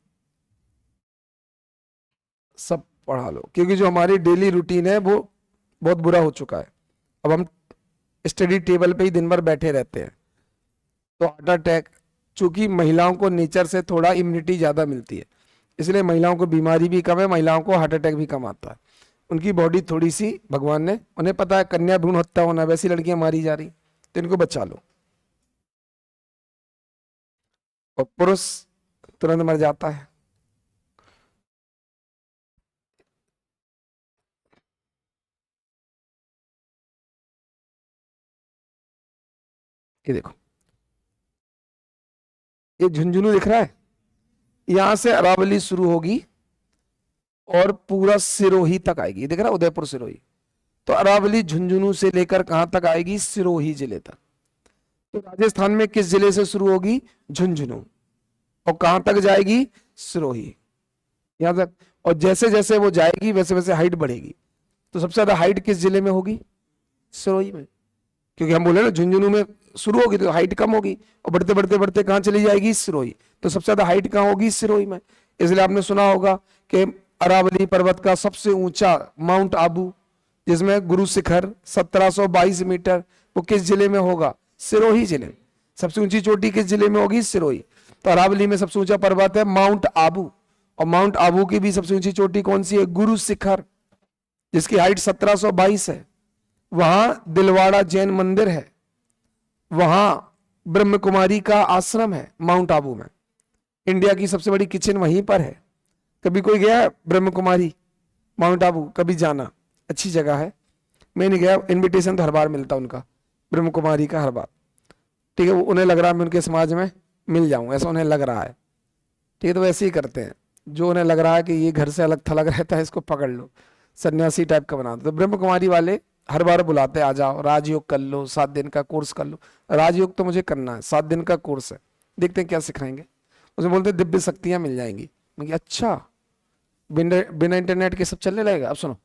सब पढ़ा लो, क्योंकि जो हमारी डेली रूटीन है वो बहुत बुरा हो चुका है। अब हम स्टडी टेबल पे ही दिन भर बैठे रहते हैं। तो हार्ट अटैक, चूंकि महिलाओं को नेचर से थोड़ा इम्यूनिटी ज्यादा मिलती है इसलिए महिलाओं को बीमारी भी कम है, महिलाओं को हार्ट अटैक भी कम आता है। उनकी बॉडी थोड़ी सी, भगवान ने, उन्हें पता है कन्या भ्रूण हत्या होना, वैसी लड़कियां मारी जा रही, तो इनको बचा लो। और पुरुष तुरंत मर जाता है। ये देखो, ये झुंझुनू दिख रहा है, यहां से अरावली शुरू होगी और पूरा सिरोही तक आएगी। दिख रहा है उदयपुर सिरोही। तो अरावली झुंझुनू से लेकर कहां तक आएगी? सिरोही जिले तक। तो राजस्थान में किस जिले से शुरू होगी? झुंझुनू। और कहां तक जाएगी? सिरोही, यहां तक। और जैसे जैसे वो जाएगी वैसे वैसे हाइट बढ़ेगी। तो सबसे ज्यादा हाइट किस जिले में होगी? सिरोही में। क्योंकि हम बोले ना झुंझुनू में शुरू होगी तो हाइट कम होगी और बढ़ते बढ़ते बढ़ते कहां चली जाएगी? सिरोही। तो सबसे ज्यादा हाइट कहां होगी? सिरोही में। इसलिए आपने सुना होगा कि अरावली पर्वत का सबसे ऊंचा माउंट आबू, जिसमें गुरु शिखर 1722 मीटर, वो किस जिले में होगा? सिरोही जिले में। सबसे ऊंची चोटी किस जिले में होगी? सिरोही। तो अरावली में सबसे ऊंचा पर्वत है माउंट आबू, और माउंट आबू की भी सबसे ऊंची चोटी कौन सी है? गुरु शिखर। जिसकी हाइट 1722 है, वहां दिलवाड़ा जैन मंदिर है, वहां ब्रह्म कुमारी का आश्रम है माउंट आबू में। इंडिया की सबसे बड़ी किचन वहीं पर है। कभी कोई गया है ब्रह्म कुमारी माउंट आबू? कभी जाना, अच्छी जगह है। मैं नहीं गया, इनविटेशन तो हर बार मिलता उनका, ब्रह्म कुमारी का हर बार। ठीक है, उन्हें लग रहा है मैं उनके समाज में मिल जाऊं, ऐसा उन्हें लग रहा है। ठीक है, तो वैसे ही करते हैं, जो उन्हें लग रहा है कि ये घर से अलग थलग रहता है, इसको पकड़ लो, सन्यासी टाइप का बना दो। तो ब्रह्म कुमारी वाले हर बार बुलाते, आ जाओ, राजयोग कर लो, 7 दिन का कोर्स कर लो। राजयोग तो मुझे करना है, 7 दिन का कोर्स है, देखते हैं क्या सिखाएंगे। उसे बोलते दिव्य शक्तियां मिल जाएंगी। मैं अच्छा, बिना इंटरनेट के सब चलने लगेगा। अब सुनो,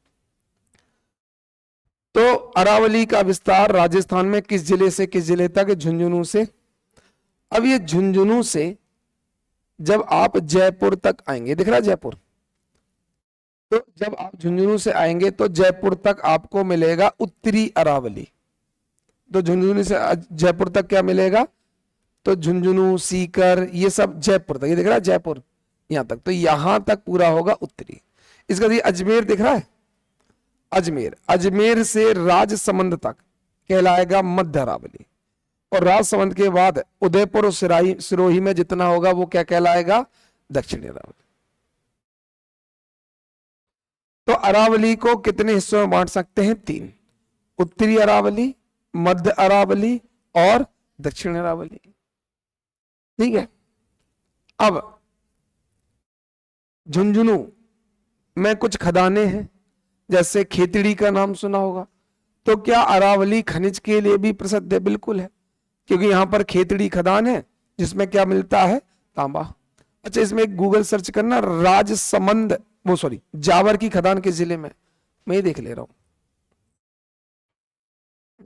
तो अरावली का विस्तार राजस्थान में किस जिले से किस जिले तक? झुंझुनू से। अब ये झुंझुनू से जब आप जयपुर तक आएंगे, दिख रहा है जयपुर, तो जब आप झुंझुनू से आएंगे तो जयपुर तक आपको मिलेगा उत्तरी अरावली। तो झुंझुनू से जयपुर तक क्या मिलेगा? तो झुंझुनू, सीकर, ये सब जयपुर तक, ये दिख रहा है जयपुर यहां तक, तो यहां तक पूरा होगा उत्तरी। इसका ये अजमेर दिख रहा है, अजमेर, अजमेर से राजसमंद तक कहलाएगा मध्य अरावली। और राजसमंद के बाद उदयपुर और सिरोही में जितना होगा वो क्या कहलाएगा? दक्षिणी अरावली। तो अरावली को कितने हिस्सों में बांट सकते हैं? 3, उत्तरी अरावली, मध्य अरावली और दक्षिण अरावली। ठीक है, अब झुंझुनू में कुछ खदानें हैं, जैसे खेतड़ी का नाम सुना होगा। तो क्या अरावली खनिज के लिए भी प्रसिद्ध है? बिल्कुल है, क्योंकि यहां पर खेतड़ी खदान है जिसमें क्या मिलता है? तांबा। अच्छा, इसमें एक गूगल सर्च करना, राजसमंद, वो सॉरी, जावर की खदान किस जिले में? मैं ही देख ले रहा हूं,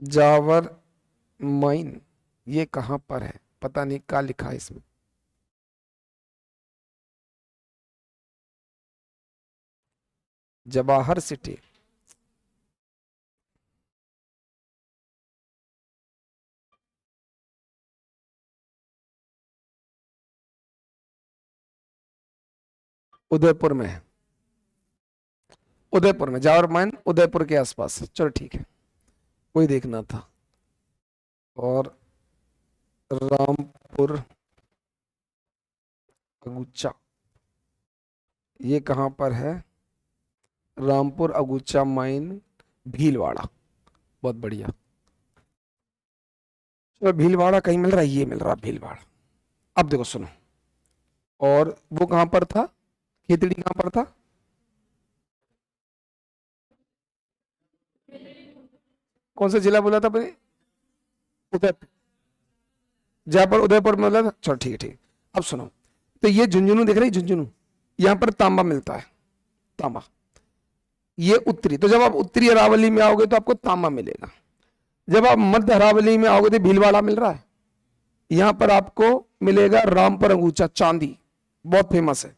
जावर माइन ये कहां पर है? पता नहीं क्या लिखा है इसमें। जवाहर सिटी, उदयपुर में है, उदयपुर में जावर माइन उदयपुर के आसपास है। चलो ठीक है, वही देखना था। और रामपुर अगुचा ये कहां पर है? रामपुर अगुचा माइन भीलवाड़ा, बहुत बढ़िया। चलो भीलवाड़ा कहीं मिल रहा है, ये मिल रहा भीलवाड़ा। अब देखो सुनो, और वो कहां पर था? खेतड़ी कहां पर था? कौन सा जिला बोला था मैंने? उदयपुर, जयपुर उदयपुर में बोला था। चलो ठीक है, ठीक। अब सुनो, तो ये झुंझुनू दिख रही, झुंझुनू, यहां पर तांबा मिलता है, तांबा, ये उत्तरी। तो जब आप उत्तरी अरावली में आओगे तो आपको तांबा मिलेगा। जब आप मध्य अरावली में आओगे तो भीलवाड़ा मिल रहा है, यहां पर आपको मिलेगा रामपुर अंगूचा, चांदी, बहुत फेमस है।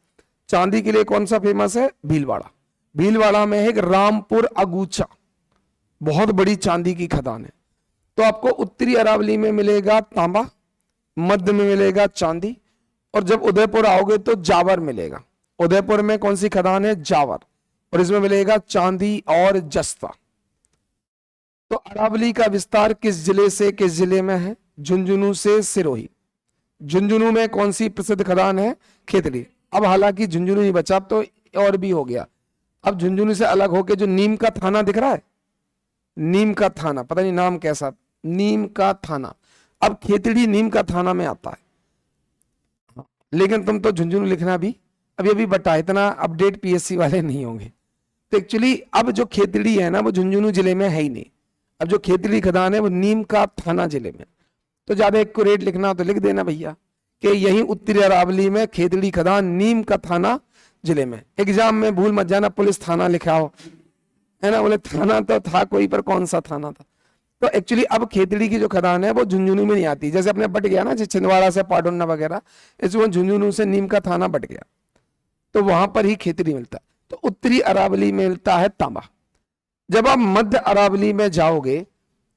चांदी के लिए कौन सा फेमस है? भीलवाड़ा। भीलवाड़ा में है एक रामपुर अगूचा, बहुत बड़ी चांदी की खदान है। तो आपको उत्तरी अरावली में मिलेगा तांबा, मध्य में मिलेगा चांदी, और जब उदयपुर आओगे तो जावर मिलेगा। उदयपुर में कौन सी खदान है? जावर, और इसमें मिलेगा चांदी और जस्ता। तो अरावली का विस्तार किस जिले से किस जिले में है? झुंझुनू से सिरोही। झुंझुनू में कौन सी प्रसिद्ध खदान है? खेतड़ी। अब हालांकि झुंझुनू नहीं बचा, अब तो और भी हो गया। अब झुंझुनू से अलग होके जो नीम का थाना दिख रहा है, नीम का थाना, पता नहीं नाम कैसा, नीम का थाना, अब खेतड़ी नीम का थाना में आता है। लेकिन तुम तो झुंझुनू लिखना भी अभी अभी बटा, इतना अपडेट पीएससी वाले नहीं होंगे। तो एक्चुअली अब जो खेतड़ी है ना, वो झुंझुनू जिले में है ही नहीं। अब जो खेतड़ी खदान है वो नीम का थाना जिले में। तो ज्यादा एक्यूरेट लिखना तो लिख देना भैया कि यही उत्तरी अरावली में खेतड़ी खदान, नीम का थाना जिले में। एग्जाम में भूल मत जाना पुलिस थाना लिखा हो, है ना, बोले थाना तो था कोई, पर कौन सा थाना था। तो एक्चुअली अब खेतड़ी की जो खदान है वो झुंझुनू में नहीं आती। जैसे अपने बट गया ना, जैसे छिंदवाड़ा से पाडोन्ना वगैरह, इसमें झुंझुनू से नीम का थाना बट गया, तो वहां पर ही खेतड़ी मिलता है। तो उत्तरी अरावली में मिलता है तांबा। जब आप मध्य अरावली में जाओगे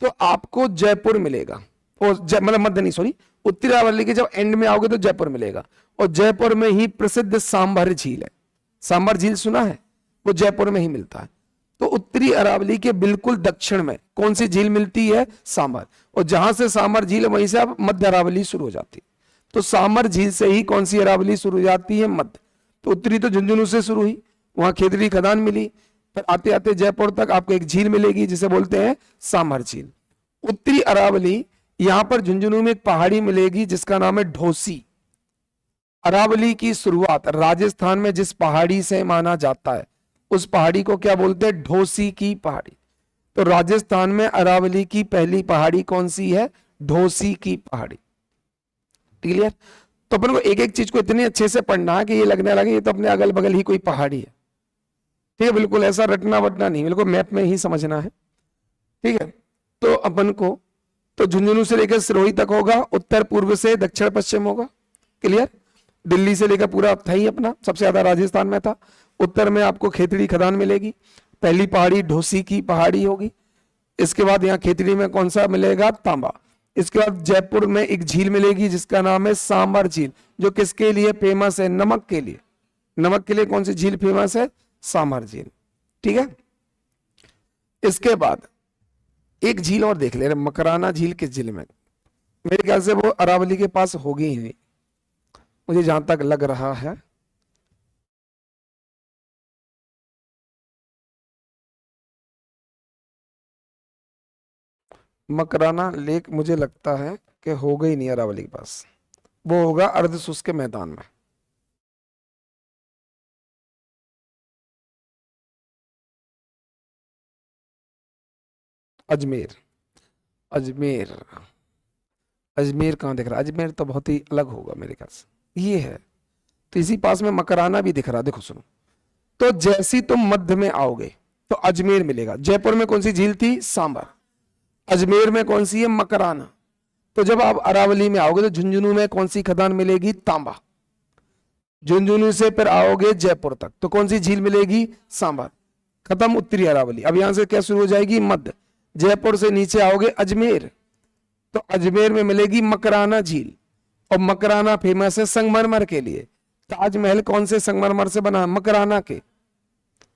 तो आपको जयपुर मिलेगा, मतलब मध्य नहीं, सॉरी, उत्तरी अरावली के जब एंड में आओगे तो जयपुर मिलेगा। और जयपुर में ही प्रसिद्ध सांभर झील है। सांभर झील सुना है? वो जयपुर में ही मिलता है। तो उत्तरी अरावली के बिल्कुल दक्षिण में कौन सी झील मिलती है? सामर। और जहां से सामर झील वहीं से अब मध्य अरावली शुरू हो जाती है। तो सामर झील से ही कौन सी अरावली शुरू हो जाती है? मध्य। तो उत्तरी तो झुंझुनू से शुरू हुई, वहां खेतड़ी खदान मिली, फिर आते आते जयपुर तक आपको एक झील मिलेगी जिसे बोलते हैं सामर झील। उत्तरी अरावली, यहां पर झुंझुनू में एक पहाड़ी मिलेगी जिसका नाम है ढोसी। अरावली की शुरुआत राजस्थान में जिस पहाड़ी से माना जाता है उस पहाड़ी को क्या बोलते हैं? ढोसी की पहाड़ी। तो राजस्थान में अरावली की पहली पहाड़ी कौन सी है? ढोसी की पहाड़ी। क्लियर? तो अपन को एक एक चीज को इतने अच्छे से पढ़ना है कि ये लगने लगे ये तो अपने अगल बगल ही कोई पहाड़ी है। ठीक है, बिल्कुल ऐसा रटना वटना नहीं, बिल्कुल मैप में ही समझना है। ठीक है, तो अपन को तो झुंझुनू से लेकर सिरोही तक होगा, उत्तर पूर्व से दक्षिण पश्चिम होगा। क्लियर? दिल्ली से लेकर पूरा था ही अपना, सबसे ज्यादा राजस्थान में था। उत्तर में आपको खेतड़ी खदान मिलेगी, पहली पहाड़ी ढोसी की पहाड़ी होगी। इसके बाद यहाँ खेतड़ी में कौन सा मिलेगा? तांबा। इसके बाद जयपुर में एक झील मिलेगी जिसका नाम है सांबर झील, जो किसके लिए फेमस है? नमक के लिए। नमक के लिए कौन सी झील फेमस है? सांबर झील। ठीक है, इसके बाद एक झील और देख ले रहे, मकराना झील किस जिले में? मेरे ख्याल से वो अरावली के पास होगी ही नहीं, मुझे जहां तक लग रहा है। मकराना लेक मुझे लगता है कि होगा ही नहीं अरावली के पास, वो होगा अर्ध शुष्क मैदान में। अजमेर। अजमेर, अजमेर कहाँ दिख रहा है? अजमेर तो बहुत ही अलग होगा मेरे ख्याल से, ये है। तो इसी पास में मकराना भी दिख रहा है, देखो सुनो। तो जैसी तुम मध्य में आओगे तो अजमेर मिलेगा। जयपुर में कौन सी झील थी? सांबर। अजमेर में कौन सी है? मकराना। तो जब आप अरावली में आओगे तो झुंझुनू में कौन सी खदान मिलेगी? तांबा। झुंझुनू से फिर आओगे जयपुर तक तो कौन सी झील मिलेगी? सांबर। खत्म उत्तरी अरावली। अब यहां से क्या शुरू हो जाएगी? मध्य। जयपुर से नीचे आओगे अजमेर, तो अजमेर में मिलेगी मकराना झील। और मकराना फेमस है संगमरमर के लिए। ताजमहल कौन से संगमरमर से बना? मकराना के।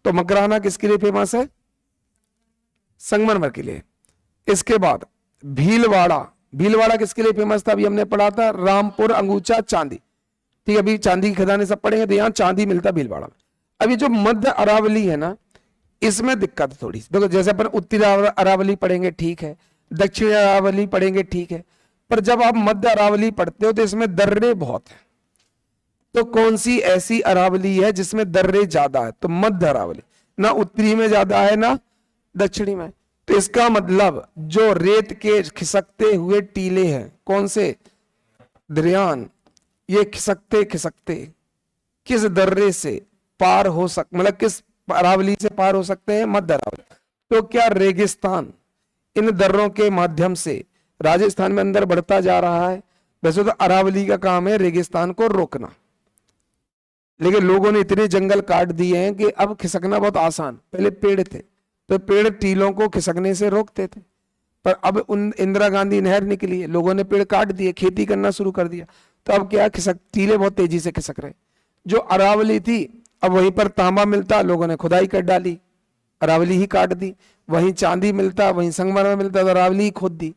तो मकराना किसके लिए फेमस है? संगमरमर के लिए। इसके बाद भीलवाड़ा। भीलवाड़ा किसके लिए फेमस था? अभी हमने पढ़ा था रामपुर, अंगूचा, चांदी। ठीक है, अभी चांदी की खदानें सब पढ़ेंगे तो यहाँ चांदी मिलता भीलवाड़ा में। अभी जो मध्य अरावली है ना, इसमें दिक्कत थोड़ी सी। देखो जैसे अपन उत्तरी अरावली पढ़ेंगे ठीक है, दक्षिण अरावली पढ़ेंगे ठीक है, पर जब आप मध्य अरावली पढ़ते हो तो इसमें दर्रे बहुत है। तो कौन सी ऐसी अरावली है जिसमें दर्रे ज्यादा है? तो मध्य अरावली। ना उत्तरी में ज्यादा है ना दक्षिणी में। तो इसका मतलब जो रेत के खिसकते हुए टीले हैं, कौन से? दरियान। ये खिसकते खिसकते किस दर्रे से पार हो मतलब किस अरावली से पार हो सकते हैं? मध्य अरावली। तो क्या रेगिस्तान इन दर्रों के माध्यम से राजस्थान में अंदर बढ़ता जा रहा है? वैसे तो अरावली का काम है रेगिस्तान को रोकना, लेकिन लोगों ने इतने जंगल काट दिए हैं कि अब खिसकना बहुत आसान। पहले पेड़ थे तो पेड़ टीलों को खिसकने से रोकते थे, पर अब उन इंदिरा गांधी नहर निकली है, लोगों ने पेड़ काट दिए, खेती करना शुरू कर दिया, तो अब क्या टीले बहुत तेजी से खिसक रहे। जो अरावली थी अब वहीं पर तांबा मिलता, लोगों ने खुदाई कर डाली, अरावली ही काट दी। वहीं चांदी मिलता, वहीं संगमरमर मिलता, तो अरावली ही खोद दी।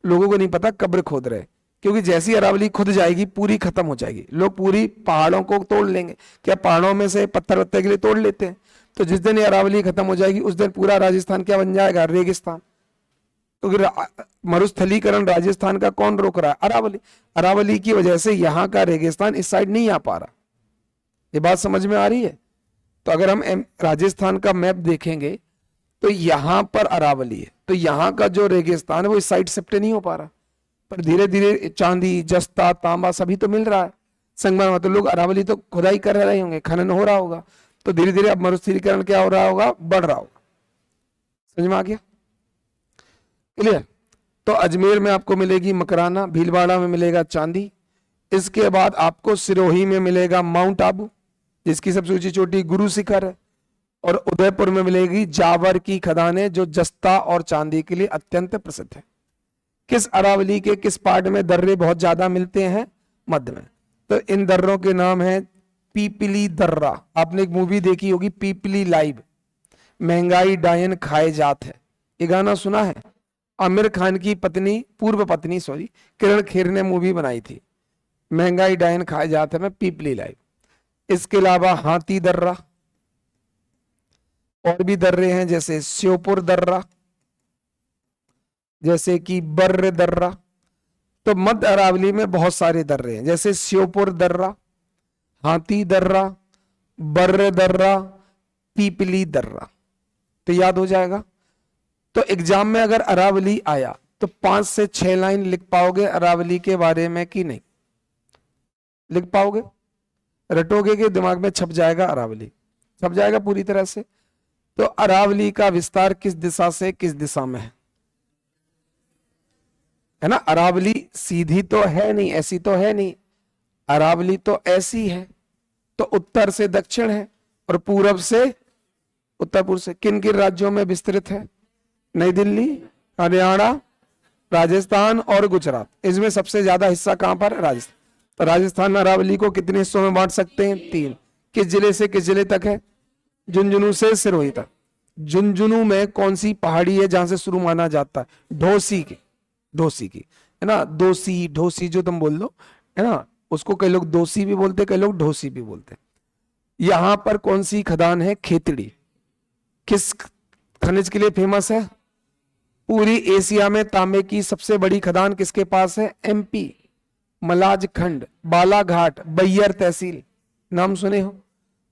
लोगों को नहीं पता कब्र खोद रहे, क्योंकि जैसी अरावली खुद जाएगी पूरी खत्म हो जाएगी, लोग पूरी पहाड़ों को तोड़ लेंगे। क्या पहाड़ों में से पत्थर वत्थर के लिए तोड़ लेते हैं? तो जिस दिन ये अरावली खत्म हो जाएगी उस दिन पूरा राजस्थान क्या बन जाएगा? रेगिस्तान। तो मरुस्थलीकरण राजस्थान का कौन रोक रहा है? अरावली। अरावली की वजह से यहाँ का रेगिस्तान इस साइड नहीं आ पा रहा। ये बात समझ में आ रही है? तो अगर हम राजस्थान का मैप देखेंगे तो यहां पर अरावली है, तो यहां का जो रेगिस्तान है वो इस साइड शिफ्ट नहीं हो पा रहा, पर धीरे धीरे चांदी, जस्ता, तांबा सभी तो मिल रहा है। संगमरमर तो लोग अरावली तो खुदाई कर रहे होंगे, खनन हो रहा होगा, तो धीरे धीरे अब मरुस्थलीकरण क्या हो रहा होगा? बढ़ रहा होगा। समझ में आ गया? क्लियर? तो अजमेर में आपको मिलेगी मकराना, भीलवाड़ा में मिलेगा चांदी। इसके बाद आपको सिरोही में मिलेगा माउंट आबू, जिसकी सबसे ऊंची चोटी गुरु शिखर है। और उदयपुर में मिलेगी जावर की खदानें, जो जस्ता और चांदी के लिए अत्यंत प्रसिद्ध है। किस अरावली के किस पार्ट में दर्रे बहुत ज्यादा मिलते हैं? मध्य में। तो इन दर्रों के नाम है पीपली दर्रा। आपने एक मूवी देखी होगी पीपली लाइव, महंगाई डायन खाए जात है। ये गाना सुना है? आमिर खान की पत्नी, पूर्व पत्नी सॉरी, किरण खेर ने मूवी बनाई थी, महंगाई डायन खाए जात है में पीपली लाइव। इसके अलावा हाथी दर्रा, और भी दर्रे हैं जैसे श्योपुर दर्रा, जैसे कि बर्र दर्रा। तो मध्य अरावली में बहुत सारे दर्रे हैं, जैसे श्योपुर दर्रा, हाथी दर्रा, बर्र दर्रा, पीपली दर्रा। तो याद हो जाएगा। तो एग्जाम में अगर अरावली आया तो 5 से 6 लाइन लिख पाओगे अरावली के बारे में कि नहीं? लिख पाओगे? रटोगे कि दिमाग में छप जाएगा? अरावली छप जाएगा पूरी तरह से। तो अरावली का विस्तार किस दिशा से किस दिशा में है ना? अरावली सीधी तो है नहीं, ऐसी तो है नहीं, अरावली तो ऐसी है। तो उत्तर से दक्षिण है और पूरब से उत्तर पूर्व से। किन किन राज्यों में विस्तृत है? नई दिल्ली, हरियाणा, राजस्थान और गुजरात। इसमें सबसे ज्यादा हिस्सा कहां पर? राजस्थान। तो राजस्थान अरावली को कितने हिस्सों में बांट सकते हैं? 3। किस जिले से किस जिले तक है? झुंझुनू से सिरोही तक। झुंझुनू में कौन सी पहाड़ी है जहां से शुरू माना जाता है? ढोसी की, ढोसी की, है ना? दोसी, ढोसी जो तुम बोल लो, है ना, उसको कई लोग दोसी भी बोलते, कई लोग ढोसी भी बोलते। यहां पर कौन सी खदान है? खेतड़ी। किस खनिज के लिए फेमस है? पूरी एशिया में तांबे की सबसे बड़ी खदान किसके पास है? एमपी, मलाजखंड, बालाघाट, बैयर तहसील, नाम सुने हो?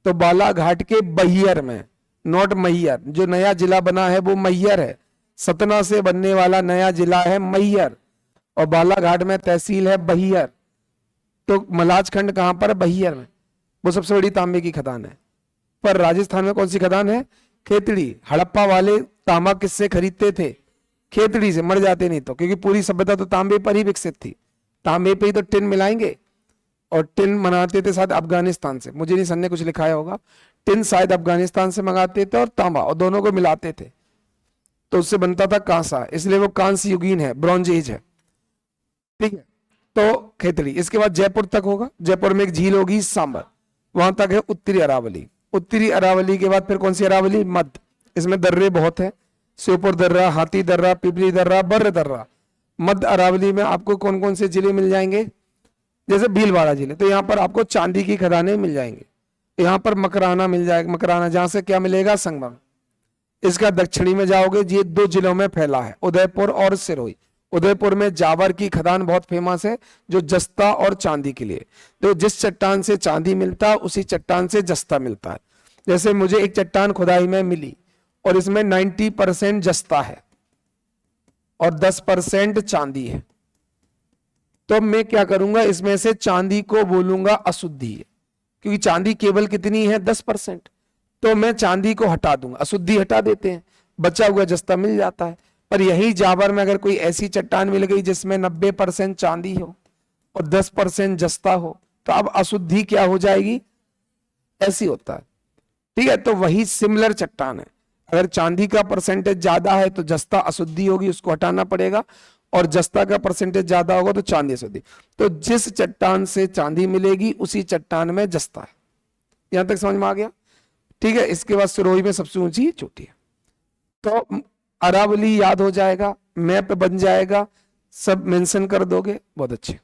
तो बालाघाट के बैयर में, नॉट मैयर, जो नया जिला बना है वो मैयर है, सतना से बनने वाला नया जिला है मैयर, और बालाघाट में तहसील है बैयर। तो मलाजखंड कहां पर? बैयर में। वो सबसे बड़ी तांबे की खदान है। पर राजस्थान में कौन सी खदान है? खेतड़ी। हड़प्पा वाले तांबा किससे खरीदते थे? खेतड़ी से। मर जाते नहीं तो, क्योंकि पूरी सभ्यता तो तांबे पर ही विकसित थी। तांबे पे ही तो टिन मिलाएंगे, और टिन बनाते थे शायद अफगानिस्तान से, मुझे नहीं सन ने कुछ लिखाया होगा, टिन शायद अफगानिस्तान से मंगाते थे और तांबा, और दोनों को मिलाते थे तो उससे बनता था कांसा, इसलिए वो कांस्य युगीन है, ब्रॉन्ज एज है। ठीक है, तो खेतड़ी। इसके बाद जयपुर तक होगा, जयपुर में एक झील होगी सांबर, वहां तक है उत्तरी अरावली। उत्तरी अरावली के बाद फिर कौन सी अरावली? मध्य। इसमें दर्रे बहुत है, श्योपुर दर्रा, हाथी दर्रा, पिपली दर्रा, बर्र दर्रा। मध्य अरावली में आपको कौन कौन से जिले मिल जाएंगे? जैसे भीलवाड़ा जिले, तो यहाँ पर आपको चांदी की खदानें मिल जाएंगे। यहाँ पर मकराना मिल जाएगा, मकराना, जहां से क्या मिलेगा? संगमम। इसका दक्षिणी में जाओगे, ये 2 जिलों में फैला है, उदयपुर और सिरोही। उदयपुर में जावर की खदान बहुत फेमस है, जो जस्ता और चांदी के लिए। तो जिस चट्टान से चांदी मिलता है उसी चट्टान से जस्ता मिलता है। जैसे मुझे एक चट्टान खुदाई में मिली और इसमें 90% जस्ता है और 10% चांदी है, तो मैं क्या करूंगा? इसमें से चांदी को बोलूंगा अशुद्धि है, क्योंकि चांदी केवल कितनी है? 10%। तो मैं चांदी को हटा दूंगा, अशुद्धि हटा देते हैं, बचा हुआ जस्ता मिल जाता है। पर यही जावर में अगर कोई ऐसी चट्टान मिल गई जिसमें 90% चांदी हो और 10% जस्ता हो, तो अब अशुद्धि क्या हो जाएगी? ऐसी होता है। ठीक है, तो वही सिमिलर चट्टान है। अगर चांदी का परसेंटेज ज्यादा है तो जस्ता अशुद्धि होगी, उसको हटाना पड़ेगा, और जस्ता का परसेंटेज ज्यादा होगा तो चांदी अशुद्धि। तो जिस चट्टान से चांदी मिलेगी उसी चट्टान में जस्ता है। यहां तक समझ में आ गया? ठीक है, इसके बाद सिरोही में सबसे ऊंची चोटी है। तो अरावली याद हो जाएगा, मैप बन जाएगा, सब मेंशन कर दोगे, बहुत अच्छे।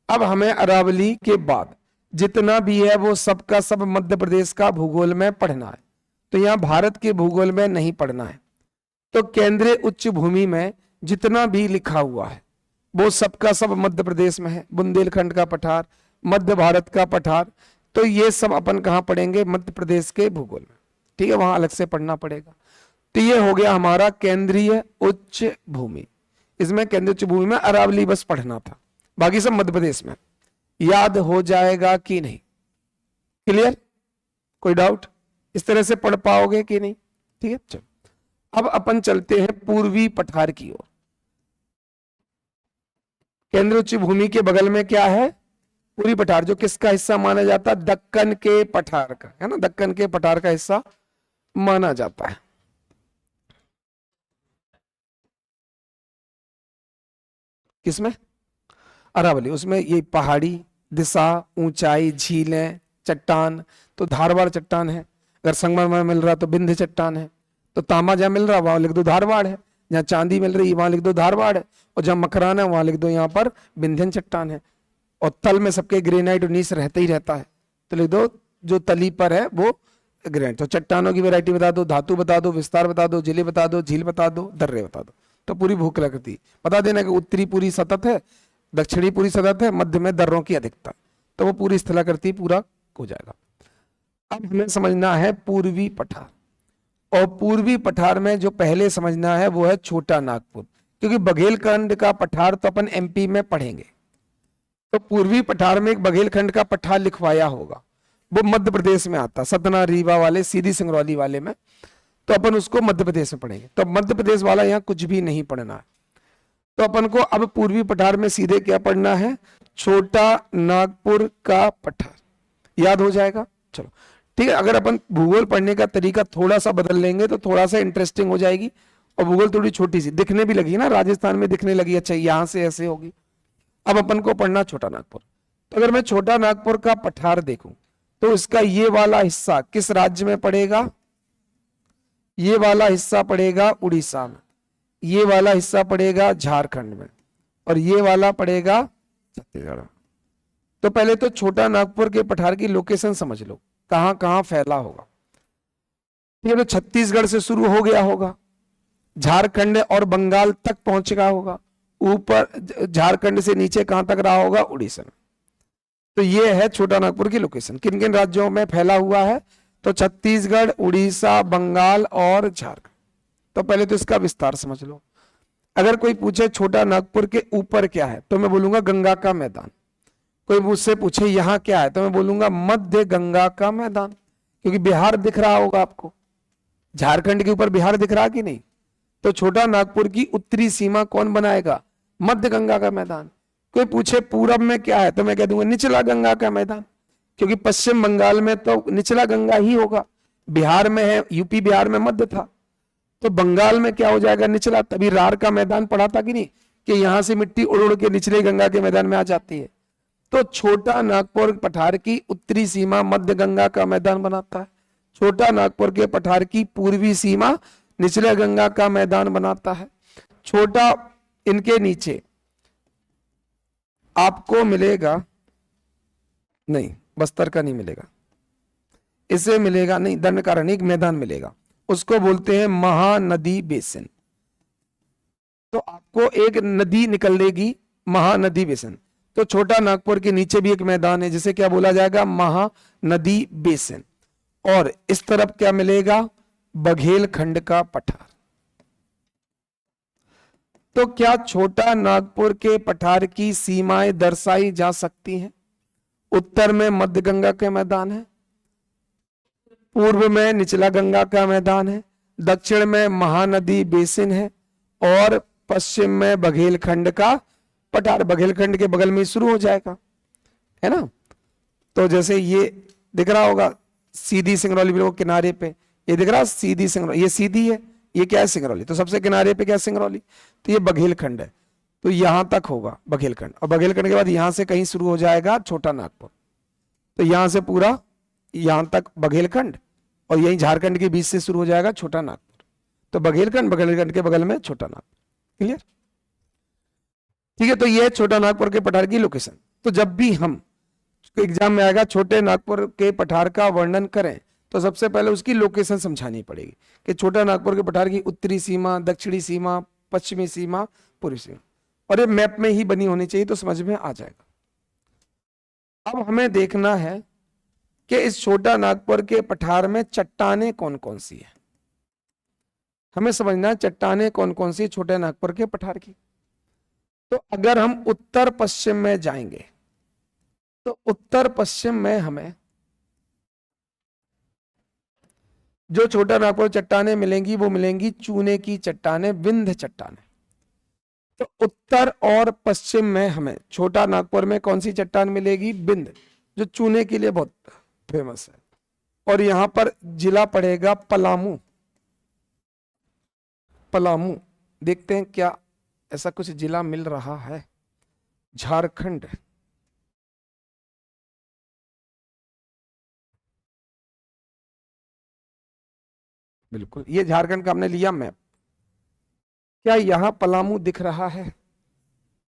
अब हमें अरावली के बाद जितना भी है वो सबका सब मध्य प्रदेश का भूगोल में पढ़ना है। तो यहां भारत के भूगोल में नहीं पढ़ना है। तो केंद्रीय उच्च भूमि में जितना भी लिखा हुआ है वो सबका सब मध्य प्रदेश में है। बुंदेलखंड का पठार, मध्य भारत का पठार, तो ये सब अपन कहां पढ़ेंगे? मध्य प्रदेश के भूगोल में। ठीक है, वहां अलग से पढ़ना पड़ेगा। तो ये हो गया हमारा केंद्रीय उच्च भूमि। इसमें केंद्रीय उच्च भूमि में अरावली बस पढ़ना था, बाकी सब मध्य प्रदेश में। याद हो जाएगा कि नहीं? क्लियर? कोई डाउट? इस तरह से पढ़ पाओगे कि नहीं? ठीक है, चलो अब अपन चलते हैं पूर्वी पठार की ओर। केंद्रीय उच्च भूमि के बगल में क्या है? पूर्वी पठार, जो किसका हिस्सा माना जाता है? दक्कन के पठार का, है ना, दक्कन के पठार का हिस्सा माना जाता है। किसमें? अरावली। उसमें ये पहाड़ी, दिशा, ऊंचाई, झीलें, चट्टान, तो धारवाड़ चट्टान है। अगर संगमरमर मिल रहा तो बिंध्य चट्टान है। तो तांबा जहां मिल रहा वहां लिख दो धारवाड़ है, जहां चांदी मिल रही है वहां लिख दो धारवाड़ है, और जहां मकरान है वहां लिख दो यहाँ पर विंध्यन चट्टान है। और तल में सबके ग्रेनाइट और नीस रहता ही रहता है, तो लिख दो जो तली पर है वो ग्रेनाइट। तो चट्टानों की वैरायटी बता दो, धातु बता दो, विस्तार बता दो, जिले बता दो, झील बता दो, दर्रे बता दो। तो पूरी भूकलाकृति बता देना कि उत्तरी पूरी सतत है, दक्षिणी पूरी सतत है, मध्य में दर्रों की अधिकता, तो वो पूरी स्थलाकृति पूरा हो जाएगा। अब हमें समझना है पूर्वी पठार, और पूर्वी पठार में जो पहले समझना है वो है छोटा नागपुर, क्योंकि बघेलखंड का पठार तो अपन एमपी में पढ़ेंगे, तो पूर्वी पठार में एक बघेलखंड का पठार लिखवाया होगा, वो मध्य प्रदेश में आता, सतना रीवा वाले सीधी सिंगरौली वाले में, तो अपन उसको मध्य प्रदेश में पढ़ेंगे। तो मध्य प्रदेश वाला यहाँ कुछ भी नहीं पढ़ना है, तो अपन को अब पूर्वी पठार में सीधे क्या पढ़ना है, छोटा नागपुर का पठार, याद हो जाएगा। चलो ठीक है, अगर अपन भूगोल पढ़ने का तरीका थोड़ा सा बदल लेंगे तो थोड़ा सा इंटरेस्टिंग हो जाएगी, और भूगोल थोड़ी छोटी सी दिखने भी लगी ना, राजस्थान में दिखने लगी, अच्छा यहां से ऐसे होगी। अब अपन को पढ़ना छोटा नागपुर, तो अगर मैं छोटा नागपुर का पठार देखूं तो इसका ये वाला हिस्सा किस राज्य में पड़ेगा, ये वाला हिस्सा पड़ेगा उड़ीसा में, ये वाला हिस्सा पड़ेगा झारखंड में, और ये वाला पड़ेगा छत्तीसगढ़ में। तो पहले तो छोटा नागपुर के पठार की लोकेशन समझ लो, कहां कहां फैला होगा। ठीक है, तो छत्तीसगढ़ से शुरू हो गया होगा, झारखंड और बंगाल तक पहुंच गया होगा, ऊपर झारखंड से नीचे कहां तक रहा होगा, उड़ीसा में। तो ये है छोटा नागपुर की लोकेशन, किन किन राज्यों में फैला हुआ है, तो छत्तीसगढ़, उड़ीसा, बंगाल और झारखंड। तो पहले तो इसका विस्तार समझ लो। अगर कोई पूछे छोटा नागपुर के ऊपर क्या है, तो मैं बोलूंगा गंगा का मैदान। कोई मुझसे पूछे यहां क्या है, तो मैं बोलूंगा मध्य गंगा का मैदान, क्योंकि बिहार दिख रहा होगा आपको, झारखंड के ऊपर बिहार दिख रहा कि नहीं। तो छोटा नागपुर की उत्तरी सीमा कौन बनाएगा, मध्य गंगा का मैदान। कोई पूछे पूरब में क्या है, तो मैं कह दूंगा निचला गंगा का मैदान, क्योंकि पश्चिम बंगाल में तो निचला गंगा ही होगा, बिहार में है, यूपी बिहार में मध्य था, तो बंगाल में क्या हो जाएगा, निचला। तभी रार का मैदान पढ़ा था कि नहीं, कि यहां से मिट्टी उड़ उड़ के निचले गंगा के मैदान में आ जाती है। तो छोटा नागपुर पठार की उत्तरी सीमा मध्य गंगा का मैदान बनाता है, छोटा नागपुर के पठार की पूर्वी सीमा निचले गंगा का मैदान बनाता है। छोटा इनके नीचे आपको मिलेगा नहीं, बस्तर का नहीं मिलेगा, इसे मिलेगा नहीं, दंडकारण्य एक मैदान मिलेगा, उसको बोलते हैं महानदी बेसिन। तो आपको एक नदी निकलेगी महानदी बेसिन, तो छोटा नागपुर के नीचे भी एक मैदान है जिसे क्या बोला जाएगा, महानदी बेसिन। और इस तरफ क्या मिलेगा, बघेलखंड का पठार। तो क्या छोटा नागपुर के पठार की सीमाएं दर्शाई जा सकती हैं। उत्तर में मध्य गंगा के मैदान है, पूर्व में निचला गंगा का मैदान है, दक्षिण में महानदी बेसिन है, और पश्चिम में बघेलखंड का पठार। बघेलखंड के बगल में शुरू हो जाएगा, है ना। तो जैसे ये दिख रहा होगा सीधी सिंगरौली, बिल्कुल किनारे पे ये दिख रहा सीधी सिंगरौली, ये सीधी है, ये क्या है, सिंगरौली। तो सबसे किनारे पे क्या है, सिंगरौली, तो ये बघेलखंड है, तो यहां तक होगा बघेलखंड, और बघेलखंड के बाद यहां से कहीं शुरू हो जाएगा छोटा नागपुर। तो यहां से पूरा यहां तक बघेलखंड, और यही झारखंड के बीच से शुरू हो जाएगा छोटा नागपुर। तो बघेलखंड, बघेलखंड के बगल में छोटा नागपुर। क्लियर, ठीक है। तो ये छोटा नागपुर के पठार की लोकेशन। तो जब भी हम एग्जाम में आएगा छोटे नागपुर के पठार का वर्णन करें, तो सबसे पहले उसकी लोकेशन समझानी पड़ेगी कि छोटा नागपुर के पठार की उत्तरी सीमा, दक्षिणी सीमा, पश्चिमी सीमा, पूर्वी सीमा, और ये मैप में ही बनी होनी चाहिए, तो समझ में आ जाएगा। अब हमें देखना है कि इस छोटा नागपुर के पठार में चट्टानें कौन कौन सी है। हमें समझना है चट्टानें कौन कौन सी छोटे नागपुर के पठार की। तो अगर हम उत्तर पश्चिम में जाएंगे, तो उत्तर पश्चिम में हमें जो छोटा नागपुर चट्टानें मिलेंगी वो मिलेंगी चूने की चट्टानें, विंध्य चट्टानें। तो उत्तर और पश्चिम में हमें छोटा नागपुर में कौन सी चट्टान मिलेगी, विंध्य, जो चूने के लिए बहुत फेमस है। और यहां पर जिला पड़ेगा पलामू। पलामू देखते हैं क्या ऐसा कुछ जिला मिल रहा है, झारखंड। बिल्कुल, ये झारखंड का हमने लिया मैप। क्या यहां पलामू दिख रहा है?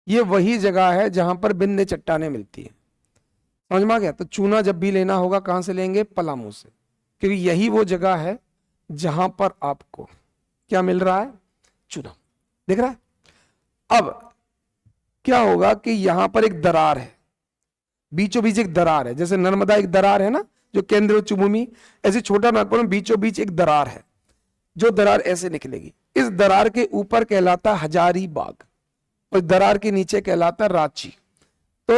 ये वही जगह है जहां पर बिंद चट्टानें मिलती है। समझ में आ गया? तो चूना जब भी लेना होगा कहां से लेंगे? पलामू से, क्योंकि यही वो जगह है जहां पर आपको क्या मिल रहा है? चूना। दिख रहा है? अब क्या होगा कि यहां पर एक दरार है, बीचों बीच एक दरार है, जैसे नर्मदा एक दरार है ना, जो केंद्र उच्च भूमि, ऐसे छोटा नागपुर में बीचों बीच एक दरार है, जो दरार ऐसे निकलेगी। इस दरार के ऊपर कहलाता हजारी बाग और दरार के नीचे कहलाता रांची। तो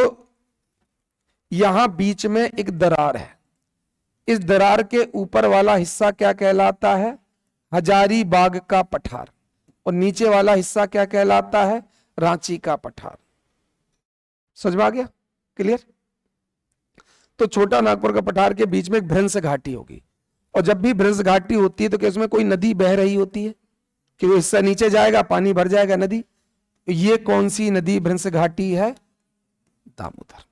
यहां बीच में एक दरार है, इस दरार के ऊपर वाला हिस्सा क्या कहलाता है? हजारी बाग का पठार, और नीचे वाला हिस्सा क्या कहलाता है? रांची का पठार। समझ में आ गया? क्लियर? तो छोटा नागपुर का पठार के बीच में एक भ्रंश घाटी होगी, और जब भी भ्रंश घाटी होती है तो क्या उसमें कोई नदी बह रही होती है? कि वो हिस्सा नीचे जाएगा, पानी भर जाएगा नदी। ये कौन सी नदी भ्रंश घाटी है? दामोदर।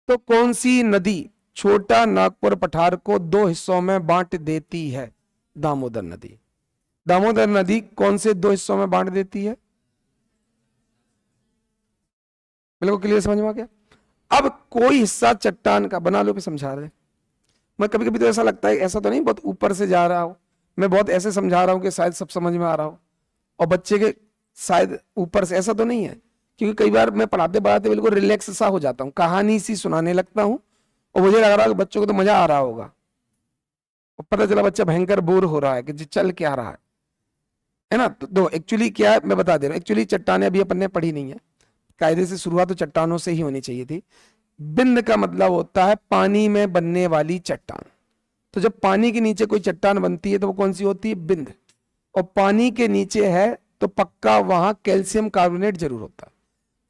तो कौन सी नदी छोटा नागपुर पठार को दो हिस्सों में बांट देती है? दामोदर नदी। दामोदर नदी कौन से दो हिस्सों में बांट देती है? बिल्कुल क्लियर, समझ में आ गया? अब कोई हिस्सा चट्टान का बना लो, पे समझा रहे। मैं कभी कभी तो ऐसा लगता है, ऐसा तो नहीं बहुत ऊपर से जा रहा हूं, मैं बहुत ऐसे समझा रहा हूं कि शायद सब समझ में आ रहा हो, और बच्चे के शायद ऊपर से, ऐसा तो नहीं है। क्योंकि कई बार मैं पढ़ाते पढ़ाते बिल्कुल रिलैक्स सा हो जाता हूँ, कहानी सी सुनाने लगता हूँ, और मुझे लग रहा है कि बच्चों को तो मजा आ रहा होगा, और पता चला बच्चा भयंकर बोर हो रहा है कि चल क्या रहा है ना। तो एक्चुअली क्या है मैं बता दे रहा हूँ। एक्चुअली चट्टानें अभी अपन ने पढ़ी नहीं है, कायदे से शुरुआत तो चट्टानों से ही होनी चाहिए थी। बिंद का मतलब होता है पानी में बनने वाली चट्टान। तो जब पानी के नीचे कोई चट्टान बनती है तो वो कौन सी होती है? बिंद। और पानी के नीचे है तो पक्का वहां कैल्शियम कार्बोनेट जरूर होता है।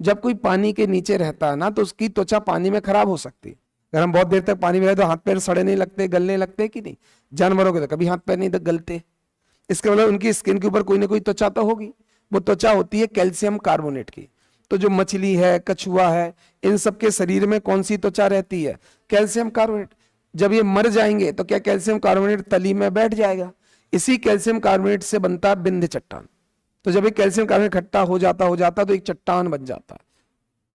जब कोई पानी के नीचे रहता है ना, तो उसकी त्वचा पानी में खराब हो सकती है। अगर हम बहुत देर तक पानी में रहे तो हाथ पैर सड़े नहीं लगते, गलने लगते कि नहीं? जानवरों के तो कभी हाथ पैर नहीं गलते। इसका मतलब उनकी स्किन के ऊपर कोई ना कोई त्वचा तो होगी, वो त्वचा होती है कैल्शियम कार्बोनेट की। तो जो मछली है, कछुआ है, इन सब के शरीर में कौन सी त्वचा रहती है? Calcium carbonate. जब ये मर जाएंगे तो क्या कैल्शियम कार्बोनेट तली में बैठ जाएगा? इसी कैल्शियम कार्बोनेट से बनता है बिंद चट्टान। तो जब ये कैल्शियम कार्बोनेट इकट्ठा हो जाता तो एक चट्टान बन जाता है।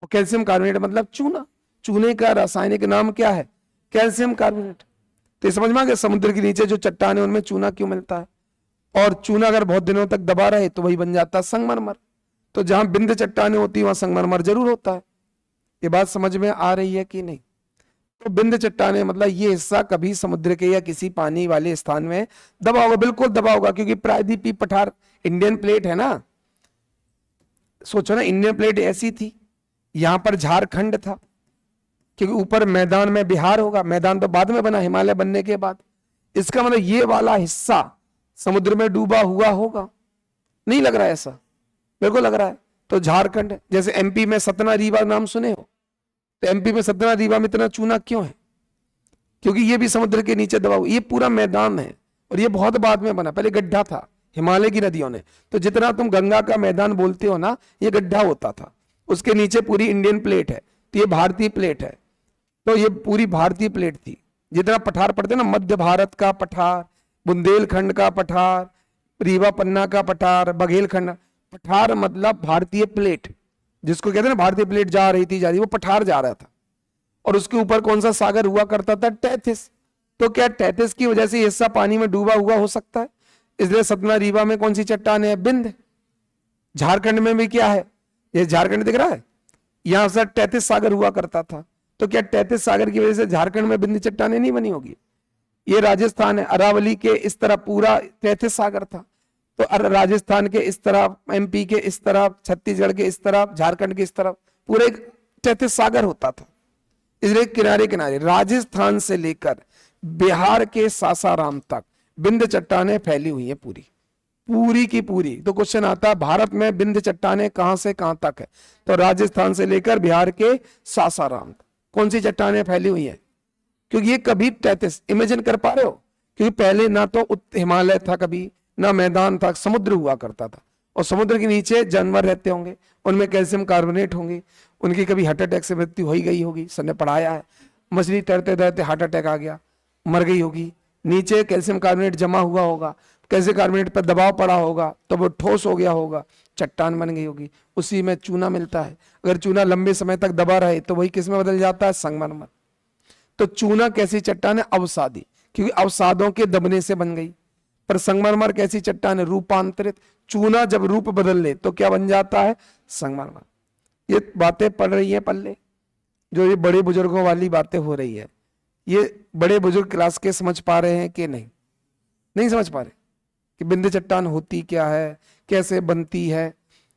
और कैल्शियम कार्बोनेट मतलब चूना। चूने का रासायनिक नाम क्या है? Calcium carbonate. तो समझ में आ गया समुद्र के नीचे जो चट्टान है उनमें चूना क्यों मिलता है। और चूना अगर बहुत दिनों तक दबा रहे तो वही बन जाता है संगमरमर। तो जहां बिंद चट्टानें होती है वहां संगमरमर जरूर होता है। ये बात समझ में आ रही है कि नहीं? तो बिंद चट्टानें मतलब ये हिस्सा कभी समुद्र के या किसी पानी वाले स्थान में दबा होगा, बिल्कुल दबा होगा, क्योंकि प्रायद्वीपीय पठार इंडियन प्लेट है ना। सोचो ना, इंडियन प्लेट ऐसी थी, यहां पर झारखंड था, क्योंकि ऊपर मैदान में बिहार होगा। मैदान तो बाद में बना, हिमालय बनने के बाद। इसका मतलब ये वाला हिस्सा समुद्र में डूबा हुआ होगा। नहीं लग रहा है ऐसा? बिल्कुल लग रहा है। तो झारखंड, जैसे एमपी में सतना रीवा नाम सुने हो, तो एमपी में सतना रीवा में इतना चूना क्यों है? क्योंकि ये भी समुद्र के नीचे दबा हुआ। ये पूरा मैदान है, और ये बहुत बाद में बना, पहले गड्ढा था हिमालय की नदियों ने। तो जितना तुम गंगा का मैदान बोलते हो ना, ये गड्ढा होता था, उसके नीचे पूरी इंडियन प्लेट है, तो ये भारतीय प्लेट है। तो ये पूरी भारतीय प्लेट थी। जितना पठार पड़ते ना, मध्य भारत का पठार, बुंदेलखंड का पठार, रीवा पन्ना का पठार, बघेलखंड। पठार मतलब भारतीय प्लेट, जिसको कहते हैं ना भारतीय प्लेट जा रही थी, वो पठार जा रहा था। और उसके ऊपर कौन सा सागर हुआ करता था? टैथिस। तो क्या टैथिस की वजह से हिस्सा पानी में डूबा हुआ हो सकता है? इसलिए सतना रीवा में कौन सी चट्टान है? बिंद। झारखंड में भी क्या है? ये झारखंड दिख रहा है, यहां से टैथिस सागर हुआ करता था। तो क्या टैथिस सागर की वजह से झारखंड में बिंद चट्टानें नहीं बनी होगी? ये राजस्थान है, अरावली के इस तरफ पूरा तैतीस सागर था। तो राजस्थान के इस तरफ, एमपी के इस तरफ, छत्तीसगढ़ के इस तरफ, झारखंड के इस तरफ पूरे तैतीस सागर होता था। इसलिए किनारे किनारे राजस्थान से लेकर बिहार के सासाराम तक बिंद चट्टानें फैली हुई है, पूरी पूरी की पूरी। तो क्वेश्चन आता है भारत में बिंद चट्टानें कहां से कहां तक है? तो राजस्थान से लेकर बिहार के सासाराम तक कौन सी चट्टानें फैली हुई है? क्योंकि ये कभी तैतीस, इमेजिन कर पा रहे हो? क्योंकि पहले ना तो हिमालय था कभी, ना मैदान था, समुद्र हुआ करता था। और समुद्र के नीचे जानवर रहते होंगे, उनमें कैल्शियम कार्बोनेट होंगे, उनकी कभी हार्ट अटैक से मृत्यु हो ही गई होगी, सर ने पढ़ाया है। मछली तैरते तैरते हार्ट अटैक आ गया, मर गई होगी, नीचे कैल्शियम कार्बोनेट जमा हुआ होगा, कैल्शियम कार्बोनेट पर दबाव पड़ा होगा तो वो ठोस हो गया होगा, चट्टान बन गई होगी। उसी में चूना मिलता है। अगर चूना लंबे समय तक दबा रहे तो वही किस में बदल जाता है? संगमरमर। तो चूना कैसी चट्टान है? अवसादी, क्योंकि अवसादों के दबने से बन गई। पर संगमरमर कैसी चट्टान है? रूपांतरित। चूना जब रूप बदल ले तो क्या बन जाता है? संगमरमर। ये बातें पढ़ रही है पल्ले, जो ये बड़े बुजुर्गों वाली बातें हो रही है, ये बड़े बुजुर्ग क्लास के समझ पा रहे हैं कि नहीं? नहीं समझ पा रहे कि बिंदु चट्टान होती क्या है, कैसे बनती है।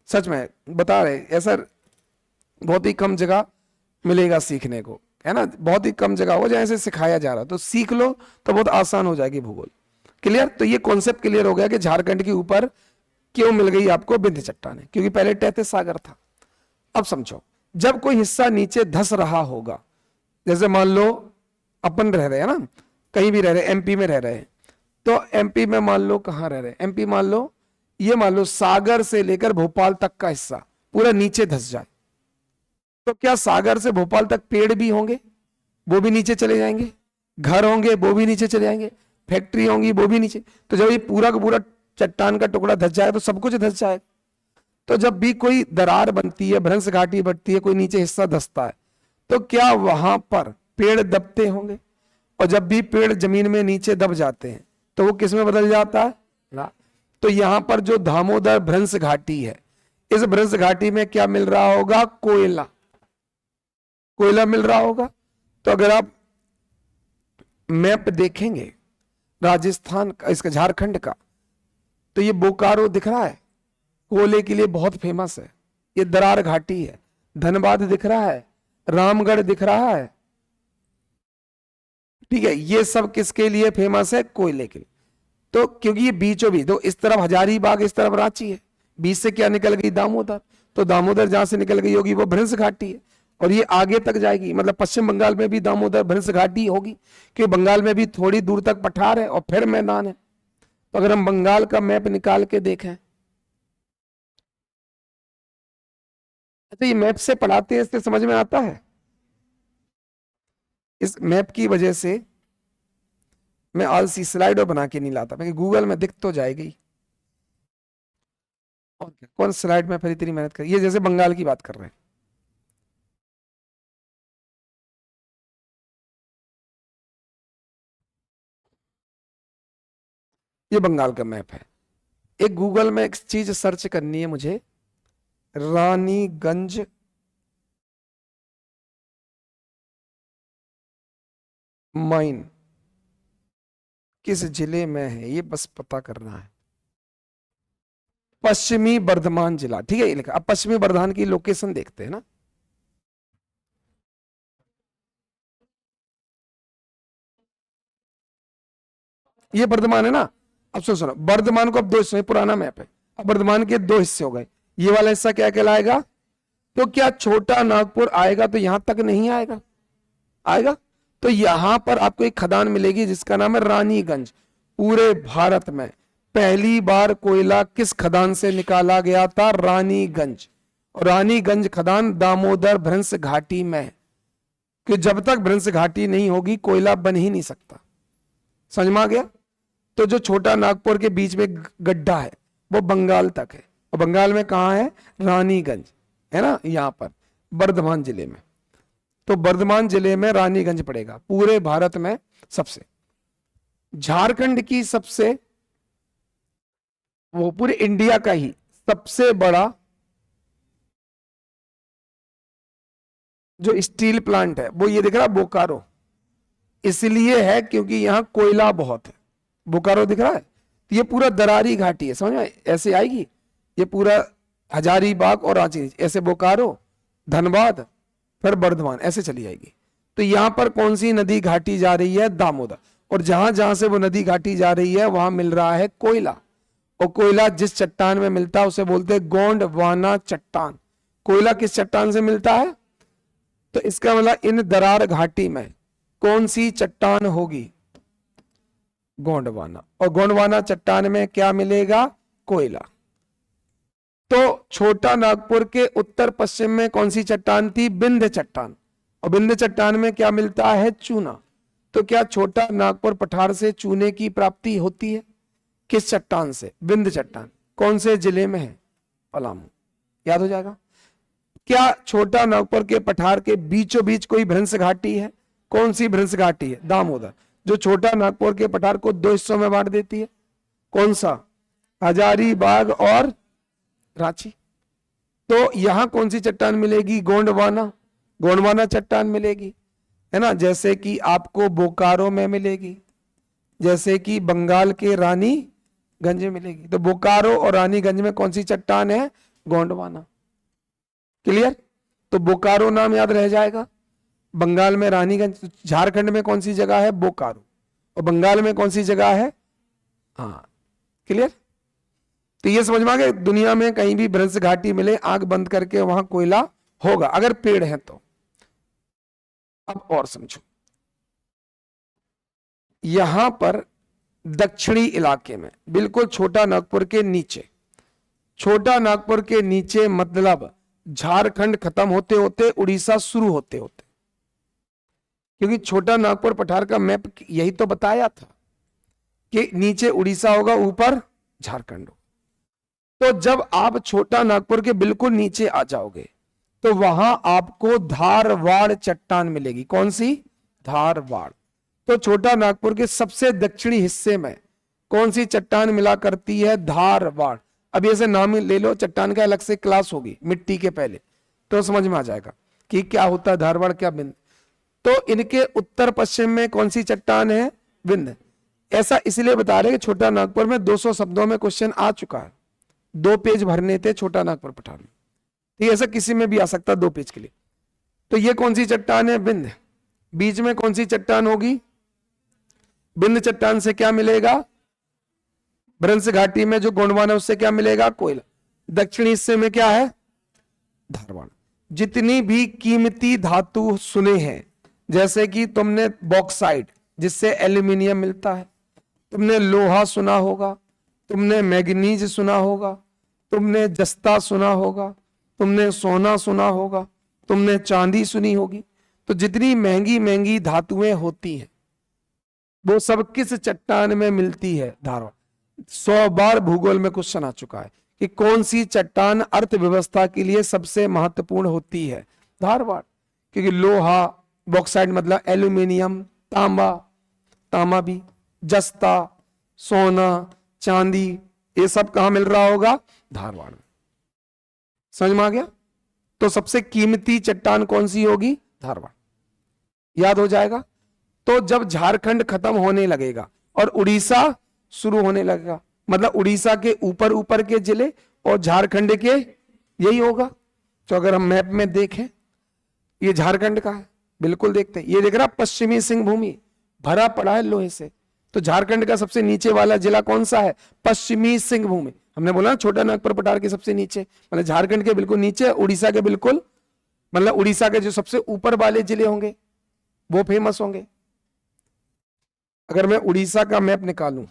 सच में बता रहे, ऐसा बहुत ही कम जगह मिलेगा सीखने को, है ना। बहुत ही कम जगह हो जहाँ से सिखाया जा रहा, तो सीख लो तो बहुत आसान हो जाएगी भूगोल। क्लियर? तो ये कॉन्सेप्ट क्लियर हो गया कि झारखंड के ऊपर क्यों मिल गई आपको बिंदु चट्टान, क्योंकि पहले तहते सागर था। अब समझो, जब कोई हिस्सा नीचे धस रहा होगा, जैसे मान लो अपन रह रहे हैं ना, कहीं भी रह रहे, एमपी में रह रहे हैं, तो एमपी में मान लो कहां रह रहे हैं, एमपी मान लो, ये मान लो सागर से लेकर भोपाल तक का हिस्सा पूरा नीचे धस जाए, तो क्या सागर से भोपाल तक पेड़ भी होंगे? वो भी नीचे चले जाएंगे। घर होंगे, वो भी नीचे चले जाएंगे। फैक्ट्री होंगी, वो भी नीचे। तो जब ये पूरा का पूरा चट्टान का टुकड़ा धस जाए तो सब कुछ धस जाएगा। तो जब भी कोई दरार बनती है, भ्रंश घाटी बढ़ती है, कोई नीचे हिस्सा धसता है, तो क्या वहां पर पेड़ दबते होंगे? और जब भी पेड़ जमीन में नीचे दब जाते हैं तो वो किस में बदल जाता है? ना। तो यहां पर जो दामोदर भ्रंश घाटी है, इस भ्रंश घाटी में क्या मिल रहा होगा? कोयला। कोयला मिल रहा होगा। तो अगर आप मैप देखेंगे राजस्थान का, इसका झारखंड का, तो ये बोकारो दिख रहा है, कोयले के लिए बहुत फेमस है। ये दरार घाटी है। धनबाद दिख रहा है, रामगढ़ दिख रहा है, ठीक है। ये सब किसके लिए फेमस है? कोयले के लिए। तो क्योंकि ये बीचों बीच, तो इस तरफ हजारीबाग, इस तरफ रांची है, बीच से क्या निकल गई? दामोदर। तो दामोदर जहां से निकल गई होगी वो भ्रंश घाटी है, और ये आगे तक जाएगी, मतलब पश्चिम बंगाल में भी दामोदर भ्रंश घाटी होगी, क्योंकि बंगाल में भी थोड़ी दूर तक पठार है और फिर मैदान है। तो अगर हम बंगाल का मैप निकाल के देखें, तो ये मैप से पढ़ाते हैं, इससे समझ में आता है। इस मैप की वजह से मैं आलसी स्लाइडर बना के नहीं लाता, क्योंकि गूगल में दिख तो जाएगी। और कौन स्लाइड में फिर इतनी मेहनत कर, ये जैसे बंगाल की बात कर रहे हैं। ये बंगाल का मैप है। एक गूगल में एक चीज सर्च करनी है मुझे, रानीगंज माइन किस जिले में है, ये बस पता करना है। पश्चिमी बर्धमान जिला, ठीक है, ये लिखा। अब पश्चिमी बर्धमान की लोकेशन देखते हैं ना। ये बर्धमान है ना। अब सुनो, बर्धमान को अब दो हिस्सों में, पुराना मैप है, अब बर्धमान के दो हिस्से हो गए। ये वाला हिस्सा क्या कहलाएगा? तो क्या छोटा नागपुर आएगा? तो यहां तक नहीं आएगा, आएगा। तो यहां पर आपको एक खदान मिलेगी जिसका नाम है रानीगंज। पूरे भारत में पहली बार कोयला किस खदान से निकाला गया था? रानीगंज। और रानीगंज खदान दामोदर भ्रंश घाटी में है, कि जब तक भ्रंश घाटी नहीं होगी कोयला बन ही नहीं सकता। समझ में आ गया? तो जो छोटा नागपुर के बीच में गड्ढा है वो बंगाल तक है, और बंगाल में कहां है? रानीगंज, है ना, यहां पर बर्धमान जिले में। तो बर्धमान जिले में रानीगंज पड़ेगा, पूरे भारत में सबसे। झारखंड की सबसे, वो पूरे इंडिया का ही सबसे बड़ा जो स्टील प्लांट है वो ये दिख रहा है, बोकारो। इसलिए है क्योंकि यहां कोयला बहुत है। बोकारो दिख रहा है, तो ये पूरा दरारी घाटी है, समझ में? ऐसे आएगी ये पूरा हजारीबाग और रांची, ऐसे बोकारो, धनबाद, फिर बर्धमान, ऐसे चली जाएगी। तो यहां पर कौन सी नदी घाटी जा रही है? दामोदर। और जहां जहां से वो नदी घाटी जा रही है वहां मिल रहा है कोयला। और कोयला जिस चट्टान में मिलता है उसे बोलते हैं गोंडवाना चट्टान। कोयला किस चट्टान से मिलता है? तो इसका मतलब इन दरार घाटी में कौन सी चट्टान होगी? गोंडवाना। और गोंडवाना चट्टान में क्या मिलेगा? कोयला। तो छोटा नागपुर के उत्तर पश्चिम में कौन सी चट्टान थी? बिंद चट्टान। और बिंद चट्टान में क्या मिलता है? चूना। तो क्या छोटा नागपुर पठार से चूने की प्राप्ति होती है? किस चट्टान से? विंध्य चट्टान। कौन से जिले में है? पलामू। याद हो जाएगा। क्या छोटा नागपुर के पठार के बीचों बीच कोई भ्रंश घाटी है? कौन सी भ्रंश घाटी है? दामोदर, जो छोटा नागपुर के पठार को 2 हिस्सों में बांट देती है। कौन सा? हजारीबाग और रांची। तो यहां कौन सी चट्टान मिलेगी? गोंडवाना, गोंडवाना चट्टान मिलेगी, है ना, जैसे कि आपको बोकारो में मिलेगी, जैसे कि बंगाल के रानीगंज में मिलेगी। तो बोकारो और रानीगंज में कौन सी चट्टान है? गोंडवाना। क्लियर? तो बोकारो नाम याद रह जाएगा, बंगाल में रानीगंज। झारखंड में कौन सी जगह है? बोकारो। और बंगाल में कौन सी जगह है? हाँ, क्लियर? तो ये समझ में आ गया, दुनिया में कहीं भी भ्रंश घाटी मिले, आंख बंद करके वहां कोयला होगा, अगर पेड़ है तो। अब और समझो, यहां पर दक्षिणी इलाके में, बिल्कुल छोटा नागपुर के नीचे, छोटा नागपुर के नीचे मतलब झारखंड खत्म होते होते उड़ीसा शुरू होते होते, क्योंकि छोटा नागपुर पठार का मैप यही तो बताया था कि नीचे उड़ीसा होगा, ऊपर झारखंड होगा। तो जब आप छोटा नागपुर के बिल्कुल नीचे आ जाओगे तो वहां आपको धारवाड़ चट्टान मिलेगी। कौन सी? धारवाड़। तो छोटा नागपुर के सबसे दक्षिणी हिस्से में कौन सी चट्टान मिला करती है? धारवाड़। अब ऐसे नाम ले लो, चट्टान का अलग से क्लास होगी मिट्टी के पहले, तो समझ में आ जाएगा कि क्या होता है धारवाड़, क्या विंध्य। तो इनके उत्तर पश्चिम में कौन सी चट्टान है? विंध्य। ऐसा इसलिए बता रहे कि छोटा नागपुर में 200 शब्दों में क्वेश्चन आ चुका है, 2 पेज भरने थे छोटा नागपुर पठार में। ठीक, ऐसा किसी में भी आ सकता है 2 पेज के लिए। तो ये कौन सी चट्टान है? विंध्य। बीच में कौन सी चट्टान होगी? विंध्य चट्टान से क्या मिलेगा? भ्रंश घाटी में जो गोंडवाना, उससे क्या मिलेगा? कोयला। दक्षिणी हिस्से में क्या है? धारवाड़। जितनी भी कीमती धातु सुने हैं, जैसे कि तुमने बॉक्साइट जिससे एल्यूमिनियम मिलता है, तुमने लोहा सुना होगा, तुमने मैग्नीज सुना होगा, तुमने जस्ता सुना होगा, तुमने सोना सुना होगा, तुमने चांदी सुनी होगी। तो जितनी महंगी महंगी धातुएं होती हैं वो सब किस चट्टान में मिलती है? धारवाड़। 100 बार भूगोल में क्वेश्चन आ चुका है कि कौन सी चट्टान अर्थव्यवस्था के लिए सबसे महत्वपूर्ण होती है? धारवाड़। क्योंकि लोहा, बॉक्साइट मतलब एल्यूमिनियम, तांबा, तांबा भी, जस्ता, सोना, चांदी, ये सब कहां मिल रहा होगा? धारवाड़ में। समझ में आ गया? तो सबसे कीमती चट्टान कौन सी होगी? धारवाड़। याद हो जाएगा। तो जब झारखंड खत्म होने लगेगा और उड़ीसा शुरू होने लगेगा, मतलब उड़ीसा के ऊपर ऊपर के जिले और झारखंड के, यही होगा। तो अगर हम मैप में देखें, ये झारखंड का है, बिल्कुल देखते हैं, ये देख रहा पश्चिमी सिंहभूमि भरा पड़ा है लोहे से। तो झारखंड का सबसे नीचे वाला जिला कौन सा है? पश्चिमी सिंहभूमि। हमने बोला छोटा नागपुर पठार के सबसे नीचे, मतलब झारखंड के बिल्कुल नीचे, उड़ीसा के बिल्कुल, मतलब उड़ीसा के जो सबसे ऊपर वाले जिले होंगे वो फेमस होंगे। अगर मैं उड़ीसा का मैप निकालूं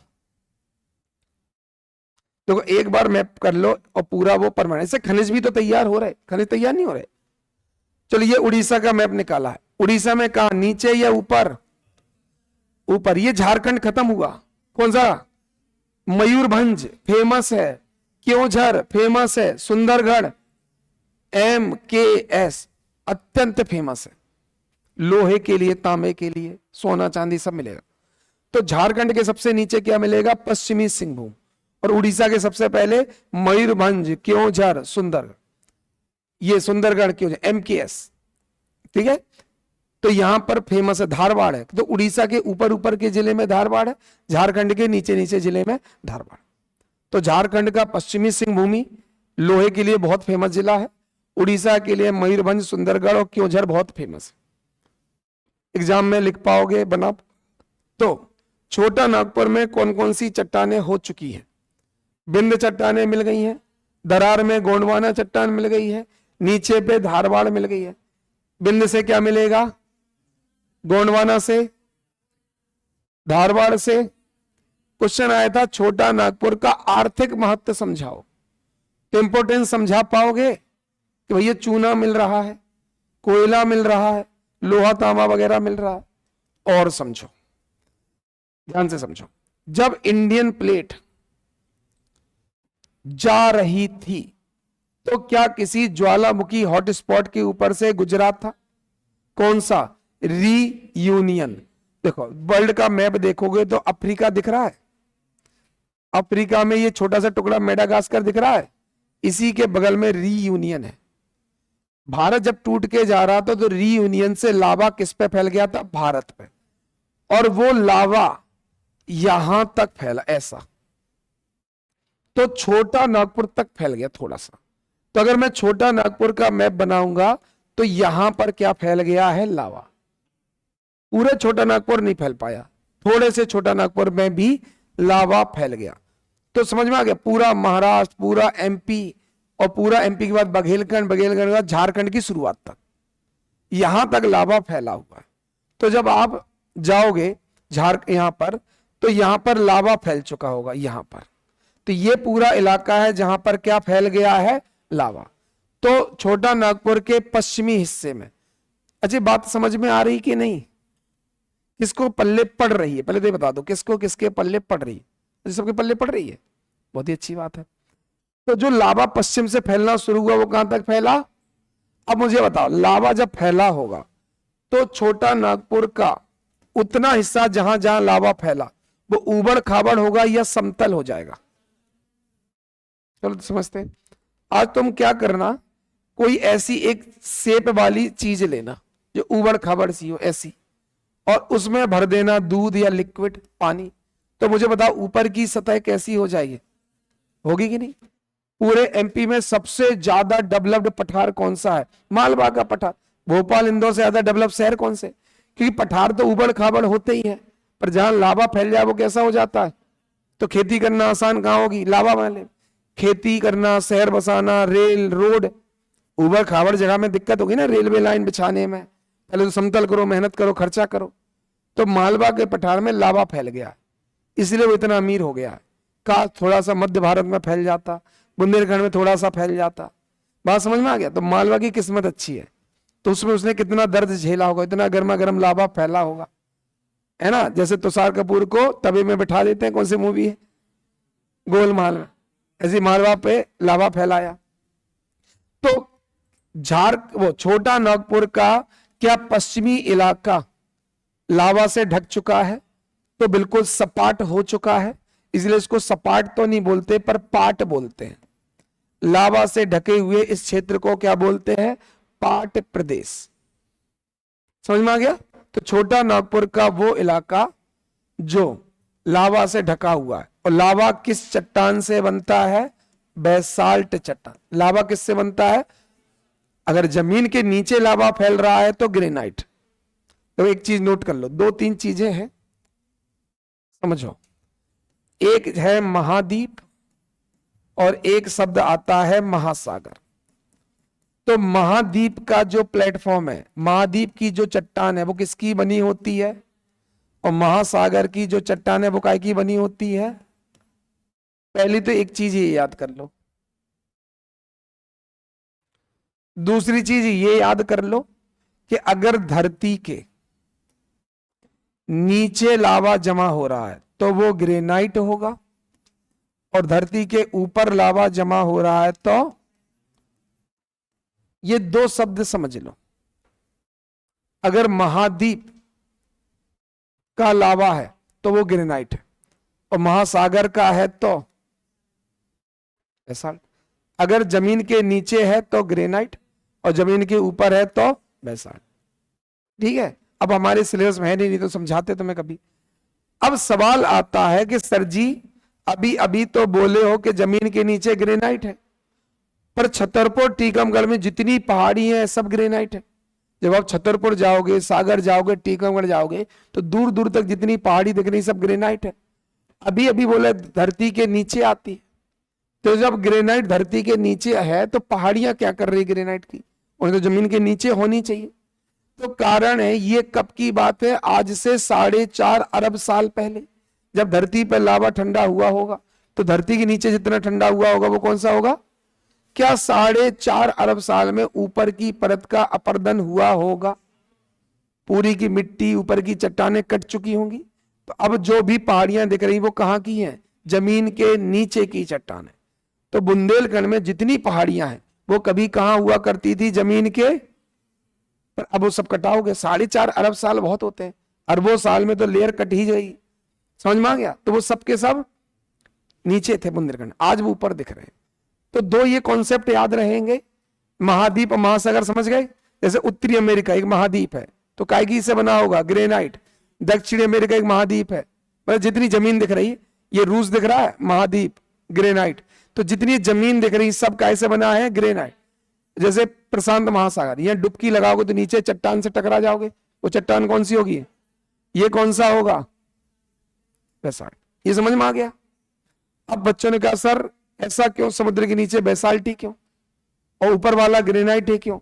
तो एक बार मैप कर लो और पूरा वो परमानेंट, इससे खनिज भी तो तैयार हो रहे, खनिज तैयार नहीं हो रहे। चलो ये उड़ीसा का मैप निकाला है, उड़ीसा में कहा? नीचे या ऊपर? ऊपर। ये झारखंड खत्म हुआ, कौन सा? मयूरभंज फेमस है, क्योंझर फेमस है, सुंदरगढ़, MKS अत्यंत फेमस है लोहे के लिए, तांबे के लिए, सोना चांदी सब मिलेगा। तो झारखंड के सबसे नीचे क्या मिलेगा? पश्चिमी सिंहभूम। और उड़ीसा के सबसे पहले मयूरभंज, क्योंझर, सुंदरगढ़, ये सुंदरगढ़ क्योंझर MKS। ठीक है, तो यहां पर फेमस है। धारवाड़ है, तो उड़ीसा के ऊपर ऊपर के जिले में धारवाड़ है, झारखंड के नीचे नीचे जिले में धारवाड़। तो झारखंड का पश्चिमी सिंहभूमि लोहे के लिए बहुत फेमस जिला है, उड़ीसा के लिए मयूरभंज, सुंदरगढ़ और क्योंझर बहुत फेमस है। एग्जाम में लिख पाओगे, बना। तो छोटा नागपुर में कौन कौन सी चट्टानें हो चुकी है? विंध्य चट्टानें मिल गई हैं, दरार में गोंडवाना चट्टान मिल गई है, नीचे पे धारवाड़ मिल गई है। विंध्य से क्या मिलेगा? गोंडवाना से, धारवाड़ से। क्वेश्चन आया था छोटा नागपुर का आर्थिक महत्व समझाओ, तो इंपोर्टेंस समझा पाओगे कि भैया चूना मिल रहा है, कोयला मिल रहा है, लोहा तांबा वगैरह मिल रहा है, और समझो, ध्यान से समझो। जब इंडियन प्लेट जा रही थी तो क्या किसी ज्वालामुखी हॉटस्पॉट के ऊपर से गुजरा था? कौन सा? रीयूनियन। देखो वर्ल्ड का मैप देखोगे तो अफ्रीका दिख रहा है, अफ्रीका में ये छोटा सा टुकड़ा मेडागास्कर दिख रहा है, इसी के बगल में रीयूनियन है। भारत जब टूट के जा रहा था तो रीयूनियन से लावा किस पे फैल गया था? भारत पे। और वो लावा यहां तक फैला ऐसा, तो छोटा नागपुर तक फैल गया थोड़ा सा। तो अगर मैं छोटा नागपुर का मैप बनाऊंगा तो यहां पर क्या फैल गया है? लावा। पूरा छोटा नागपुर नहीं फैल पाया, थोड़े से छोटा नागपुर में भी लावा फैल गया। तो समझ में आ गया? पूरा महाराष्ट्र, पूरा एमपी, और पूरा एमपी के बाद बघेलखंड, बघेलखंड के बाद झारखंड की शुरुआत तक, यहां तक लावा फैला हुआ है। तो जब आप जाओगे यहां पर, तो यहां पर लावा फैल चुका होगा यहां पर। तो ये पूरा इलाका है जहां पर क्या फैल गया है? लावा। तो छोटा नागपुर के पश्चिमी हिस्से में, अच्छी बात समझ में आ रही कि नहीं? किसको पल्ले पड़ रही है पहले तो बता दो, किसको किसके पल्ले पड़ रही है? सबके पल्ले पड़ रही है, बहुत ही अच्छी बात है। तो जो लावा पश्चिम से फैलना शुरू हुआ वो कहां तक फैला? अब मुझे बताओ, लावा जब फैला होगा तो छोटा नागपुर का उतना हिस्सा जहां जहां लावा फैला वो ऊबड़ खाबड़ होगा या समतल हो जाएगा? चलो तो समझते हैं। आज तुम क्या करना, कोई ऐसी एक शेप वाली चीज लेना जो ऊबड़ खाबड़ सी हो ऐसी, और उसमें भर देना दूध या लिक्विड पानी। तो मुझे बताओ ऊपर की सतह कैसी हो जाएगी? होगी कि नहीं? पूरे एमपी में सबसे ज्यादा डेवलप्ड पठार कौन सा है? मालवा का पठार। भोपाल इंदौर से ज्यादा डेवलप शहर कौन से? क्योंकि पठार तो उबड़ खाबड़ होते ही है, पर जहां लावा फैल जाए वो कैसा हो जाता है? तो खेती करना आसान कहां होगी? लावा वाले। खेती करना, शहर बसाना, रेल रोड, उबड़ खाबड़ जगह में दिक्कत होगी ना, रेलवे लाइन बिछाने में। पहले तो समतल करो, मेहनत करो, खर्चा करो। तो मालवा के पठार में लावा फैल गया, इसलिए वो इतना अमीर हो गया। का थोड़ा सा मध्य भारत में फैल जाता, बुंदेलखंड में थोड़ा सा फैल जाता। बात समझ में आ गया? तो मालवा की किस्मत अच्छी है, तो उसमें उसने कितना दर्द झेला होगा, इतना गर्मा गर्म लावा फैला होगा, है ना। जैसे तुषार कपूर को तवे में बिठा देते हैं, कौन सी मूवी है? गोलमाल में, ऐसी मालवा पे लावा फैलाया। तो वो छोटा नागपुर का क्या पश्चिमी इलाका लावा से ढक चुका है? तो बिल्कुल सपाट हो चुका है, इसलिए इसको सपाट तो नहीं बोलते पर पाट बोलते हैं। लावा से ढके हुए इस क्षेत्र को क्या बोलते हैं? पाट प्रदेश। समझ में आ गया? तो छोटा नागपुर का वो इलाका जो लावा से ढका हुआ है। और लावा किस चट्टान से बनता है? बेसाल्ट चट्टान। लावा किससे बनता है? अगर जमीन के नीचे लावा फैल रहा है तो ग्रेनाइट। तो एक चीज नोट कर लो, दो तीन चीजें हैं, समझो। एक है महाद्वीप और एक शब्द आता है महासागर। तो महाद्वीप का जो प्लेटफॉर्म है, महाद्वीप की जो चट्टान है वो किसकी बनी होती है? और महासागर की जो चट्टान है वो काय की बनी होती है? पहली तो एक चीज ये याद कर लो। दूसरी चीज ये याद कर लो कि अगर धरती के नीचे लावा जमा हो रहा है तो वो ग्रेनाइट होगा, और धरती के ऊपर लावा जमा हो रहा है तो, ये दो शब्द समझ लो। अगर महाद्वीप का लावा है तो वो ग्रेनाइट है, और महासागर का है तो बेसाल्ट। अगर जमीन के नीचे है तो ग्रेनाइट, और जमीन के ऊपर है तो बेसाल्ट। ठीक है? अब हमारे सिलेबस में है नहीं तो समझाते तुम्हें कभी। अब सवाल आता है कि सर जी अभी अभी तो बोले हो कि जमीन के नीचे ग्रेनाइट है, पर छतरपुर टीकमगढ़ में जितनी पहाड़ी है सब ग्रेनाइट है। जब आप छतरपुर जाओगे, सागर जाओगे, टीकमगढ़ जाओगे तो दूर दूर तक जितनी पहाड़ी दिख रही सब ग्रेनाइट है। अभी अभी बोले धरती के नीचे आती है, तो जब ग्रेनाइट धरती के नीचे है तो पहाड़ियां क्या कर रही ग्रेनाइट की? उन्हें तो जमीन के नीचे होनी चाहिए। तो कारण है, ये कब की बात है? आज से 4.5 अरब साल पहले, जब धरती पर लावा ठंडा हुआ होगा। तो धरती के नीचे जितना ठंडा हुआ होगा वो कौन सा होगा? क्या 4.5 अरब साल में ऊपर की परत का अपरदन हुआ होगा? पूरी की मिट्टी, ऊपर की चट्टानें कट चुकी होंगी। तो अब जो भी पहाड़ियां दिख रही वो कहाँ की हैं? जमीन के नीचे की चट्टानें। तो बुंदेलखंड में जितनी पहाड़ियां हैं वो कभी कहाँ हुआ करती थी? जमीन के। पर अब वो सब कटा हो गया। 4.5 अरब साल बहुत होते हैं, अरबों साल में तो लेयर कट ही गई। समझ में आ गया? तो वो सब के सब नीचे थे बुंदेलखंड, आज वो ऊपर दिख रहे हैं। तो दो ये कॉन्सेप्ट याद रहेंगे, महाद्वीप और महासागर। समझ गए? जैसे उत्तरी अमेरिका एक महाद्वीप है तो कायगी से बना होगा, ग्रेनाइट। दक्षिणी अमेरिका एक महाद्वीप है, मतलब जितनी जमीन दिख रही है, ये रूस दिख रहा है महाद्वीप, ग्रेनाइट। तो जितनी जमीन दिख रही है सब कैसे बना है? ग्रेनाइट। जैसे प्रशांत महासागर, यहाँ डुबकी लगाओगे तो नीचे चट्टान से टकरा जाओगे। वो चट्टान कौन सी होगी? ये कौन सा होगा? बेसाल्ट। ये समझ में आ गया? अब बच्चों ने कहा सर ऐसा क्यों, समुद्र के नीचे बेसाल्ट ही क्यों और ऊपर वाला ग्रेनाइट है क्यों?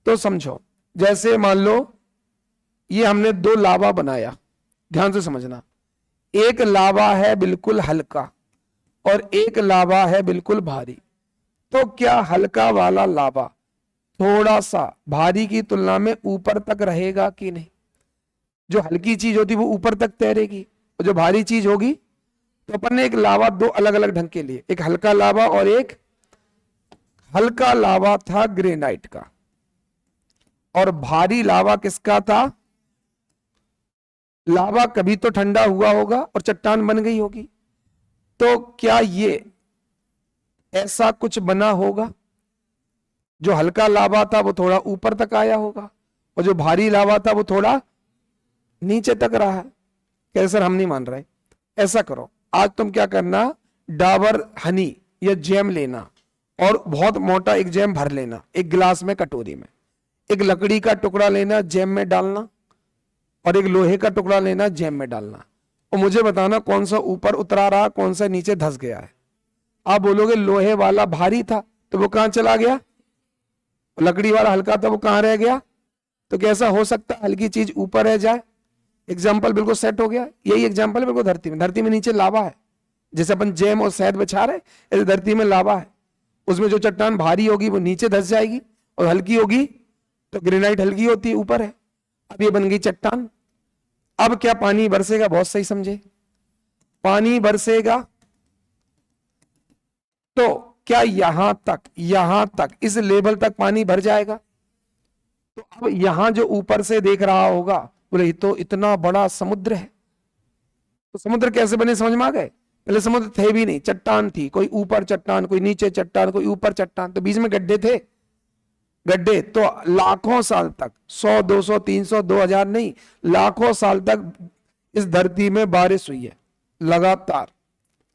तो समझो, जैसे मान लो ये हमने दो लावा बनाया, ध्यान से समझना। एक लावा है बिल्कुल हल्का और एक लावा है बिल्कुल भारी। तो क्या हल्का वाला लावा थोड़ा सा भारी की तुलना में ऊपर तक रहेगा कि नहीं? जो हल्की चीज होती वो ऊपर तक तैरेगी और जो भारी चीज होगी, तो अपन ने एक लावा दो अलग अलग ढंग के लिए, एक हल्का लावा और एक हल्का लावा था ग्रेनाइट का, और भारी लावा किसका था? लावा कभी तो ठंडा हुआ होगा और चट्टान बन गई होगी। तो क्या ये ऐसा कुछ बना होगा? जो हल्का लावा था वो थोड़ा ऊपर तक आया होगा और जो भारी लावा था वो थोड़ा नीचे तक रहा है। कैसे सर हम नहीं मान रहे? ऐसा करो, आज तुम क्या करना, डाबर हनी या जैम लेना और बहुत मोटा एक जैम भर लेना एक गिलास में, कटोरी में। एक लकड़ी का टुकड़ा लेना, जैम में डालना, और एक लोहे का टुकड़ा लेना, जैम में डालना, और मुझे बताना कौन सा ऊपर उतरा रहा, कौन सा नीचे धंस गया है। आप बोलोगे लोहे वाला भारी था तो वो कहां चला गया, लकड़ी वाला हल्का था वो कहां रह गया? तो कैसा हो सकता है हल्की चीज ऊपर रह जाए? एग्जाम्पल बिल्कुल सेट हो गया। यही एग्जाम्पल है बिल्कुल धरती में नीचे लावा है। जैसे अपन जैम और शहद बिछा रहे, ऐसे धरती में लावा है। उसमें जो चट्टान भारी होगी वो नीचे धंस जाएगी और हल्की होगी तो ग्रेनाइट हल्की होती है, ऊपर है। अब ये बन गई चट्टान। अब क्या पानी बरसेगा? बहुत सही समझे, पानी बरसेगा तो क्या यहां तक इस लेवल तक पानी भर जाएगा? तो अब यहां जो ऊपर से देख रहा होगा बोले ये तो इतना बड़ा समुद्र है। तो समुद्र कैसे बने समझ में आ गए? पहले समुद्र थे भी नहीं, चट्टान थी, कोई ऊपर चट्टान, कोई नीचे चट्टान, कोई ऊपर चट्टान, तो बीच में गड्ढे थे। गड्ढे तो लाखों साल तक, 100 200 300 2000 नहीं, लाखों साल तक इस धरती में बारिश हुई है लगातार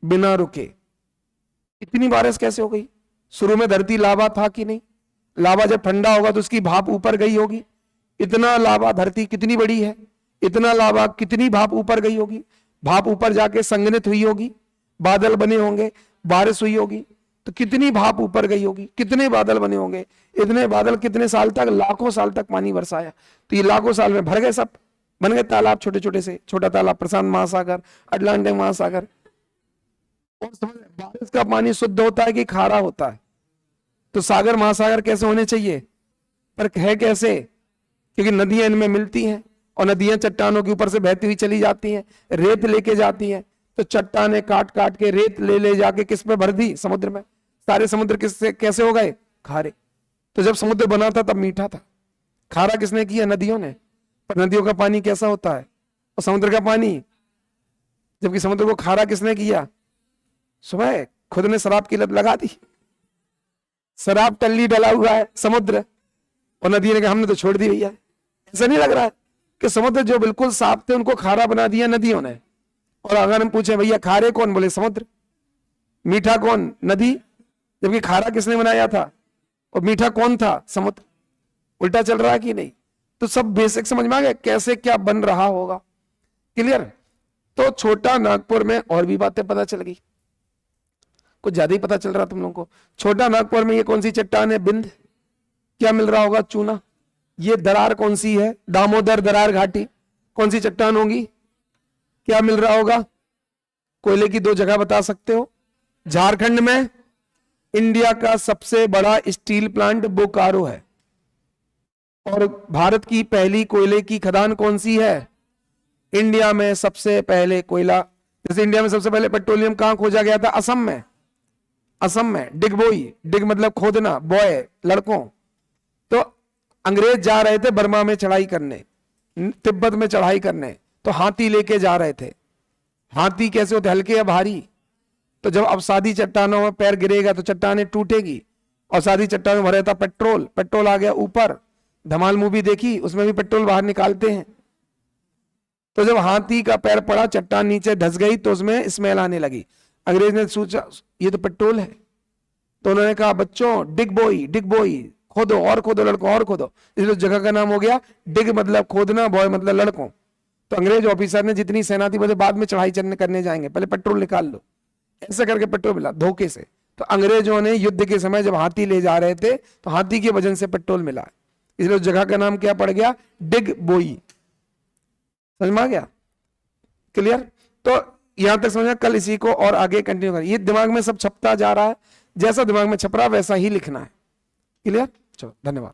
बिना रुके। इतनी बारिश कैसे हो गई? शुरू में धरती लावा था कि नहीं? लावा जब ठंडा होगा तो उसकी भाप ऊपर गई होगी। इतना लावा, धरती कितनी बड़ी है, इतना लावा, कितनी भाप ऊपर गई होगी। भाप ऊपर जाके संघनित हुई होगी, बादल बने होंगे, बारिश हुई होगी, तो कितनी भाप ऊपर गई होगी, कितने बादल बने होंगे। इतने बादल कितने साल तक? लाखों साल तक पानी बरसाया। तो ये लाखों साल में भर गए, सब बन गए तालाब, छोटे छोटे से। छोटा तालाब प्रशांत महासागर, अटलांटिक महासागर। और बारिश का पानी शुद्ध होता है कि खारा होता है? तो सागर महासागर कैसे होने चाहिए, पर है कैसे? क्योंकि नदियां इनमें मिलती हैं और नदियां चट्टानों के ऊपर से बहती हुई चली जाती हैं, रेत लेके जाती हैं। तो चट्टाने काट काट के रेत ले ले जाके किस पे भर दी? समुद्र में। सारे समुद्र किससे कैसे हो गए? खारे। तो जब समुद्र बना था तब मीठा था, खारा किसने किया? नदियों ने। पर नदियों का पानी कैसा होता है और समुद्र का पानी? जबकि समुद्र को खारा किसने किया? सुबह खुद ने शराब की लत लगा दी, शराब टल्ली डला हुआ है समुद्र, और नदी ने कहा हमने तो छोड़ दी भैया। ऐसा नहीं लग रहा है कि समुद्र जो बिल्कुल साफ थे उनको खारा बना दिया नदियों ने? और अगर हम पूछे भैया खारे कौन, बोले समुद्र। मीठा कौन? नदी। जबकि खारा किसने बनाया था और मीठा कौन था? समुद्र। उल्टा चल रहा है कि नहीं? तो सब बेसिक समझ में आ गया कैसे क्या बन रहा होगा। क्लियर? तो छोटा नागपुर में और भी बातें पता चल गई, कुछ ज्यादा ही पता चल रहा तुम लोगों को। छोटा नागपुर में ये कौन सी चट्टान है? बिंद। क्या मिल रहा होगा? चूना। ये दरार कौन सी है? दामोदर दरार घाटी। कौन सी चट्टान होगी? क्या मिल रहा होगा? कोयले की 2 जगह बता सकते हो? झारखंड में इंडिया का सबसे बड़ा स्टील प्लांट बोकारो है। और भारत की पहली कोयले की खदान कौन सी है? इंडिया में सबसे पहले कोयला, जैसे इंडिया में सबसे पहले पेट्रोलियम कहां खोजा गया था? असम में। असम में डिगबोई, डिग मतलब खोदना, बॉय लड़कों। तो अंग्रेज जा रहे थे बर्मा में चढ़ाई करने, तिब्बत में चढ़ाई करने, तो हाथी लेके जा रहे थे। हाथी कैसे होते? हल्के या भारी? तो जब अब सादी चट्टानों में पैर गिरेगा तो चट्टानें टूटेगी, और सादी चट्टानों में भरा था पेट्रोल, पेट्रोल आ गया ऊपर। धमाल मूवी देखी, उसमें भी पेट्रोल बाहर निकालते हैं। तो जब हाथी का पैर पड़ा, चट्टान नीचे धस गई, तो उसमें स्मेल आने लगी। अंग्रेज ने सोचा ये तो पेट्रोल है, तो उन्होंने कहा बच्चों डिग बोई, खोदो और खोदो लड़कों, और खोदो। इसलिए जगह का नाम हो गया डिग मतलब खोदना, बॉय मतलब लड़कों। तो अंग्रेज ऑफिसर ने जितनी सेना थी बोले बाद में चढ़ाई करने जाएंगे, पहले पेट्रोल निकाल लो। ऐसा करके पेट्रोल मिला धोखे से। तो अंग्रेजों ने युद्ध के समय जब हाथी ले जा रहे थे तो हाथी के वजन से पेट्रोल मिला, इसलिए उस जगह का नाम क्या पड़ गया? डिग बोई। समझ में आ गया? क्लियर? तो यहां तक समझा। कल इसी को और आगे कंटिन्यू करें। ये दिमाग में सब छपता जा रहा है, जैसा दिमाग में छप रहा वैसा ही लिखना है। क्लियर? चलो धन्यवाद।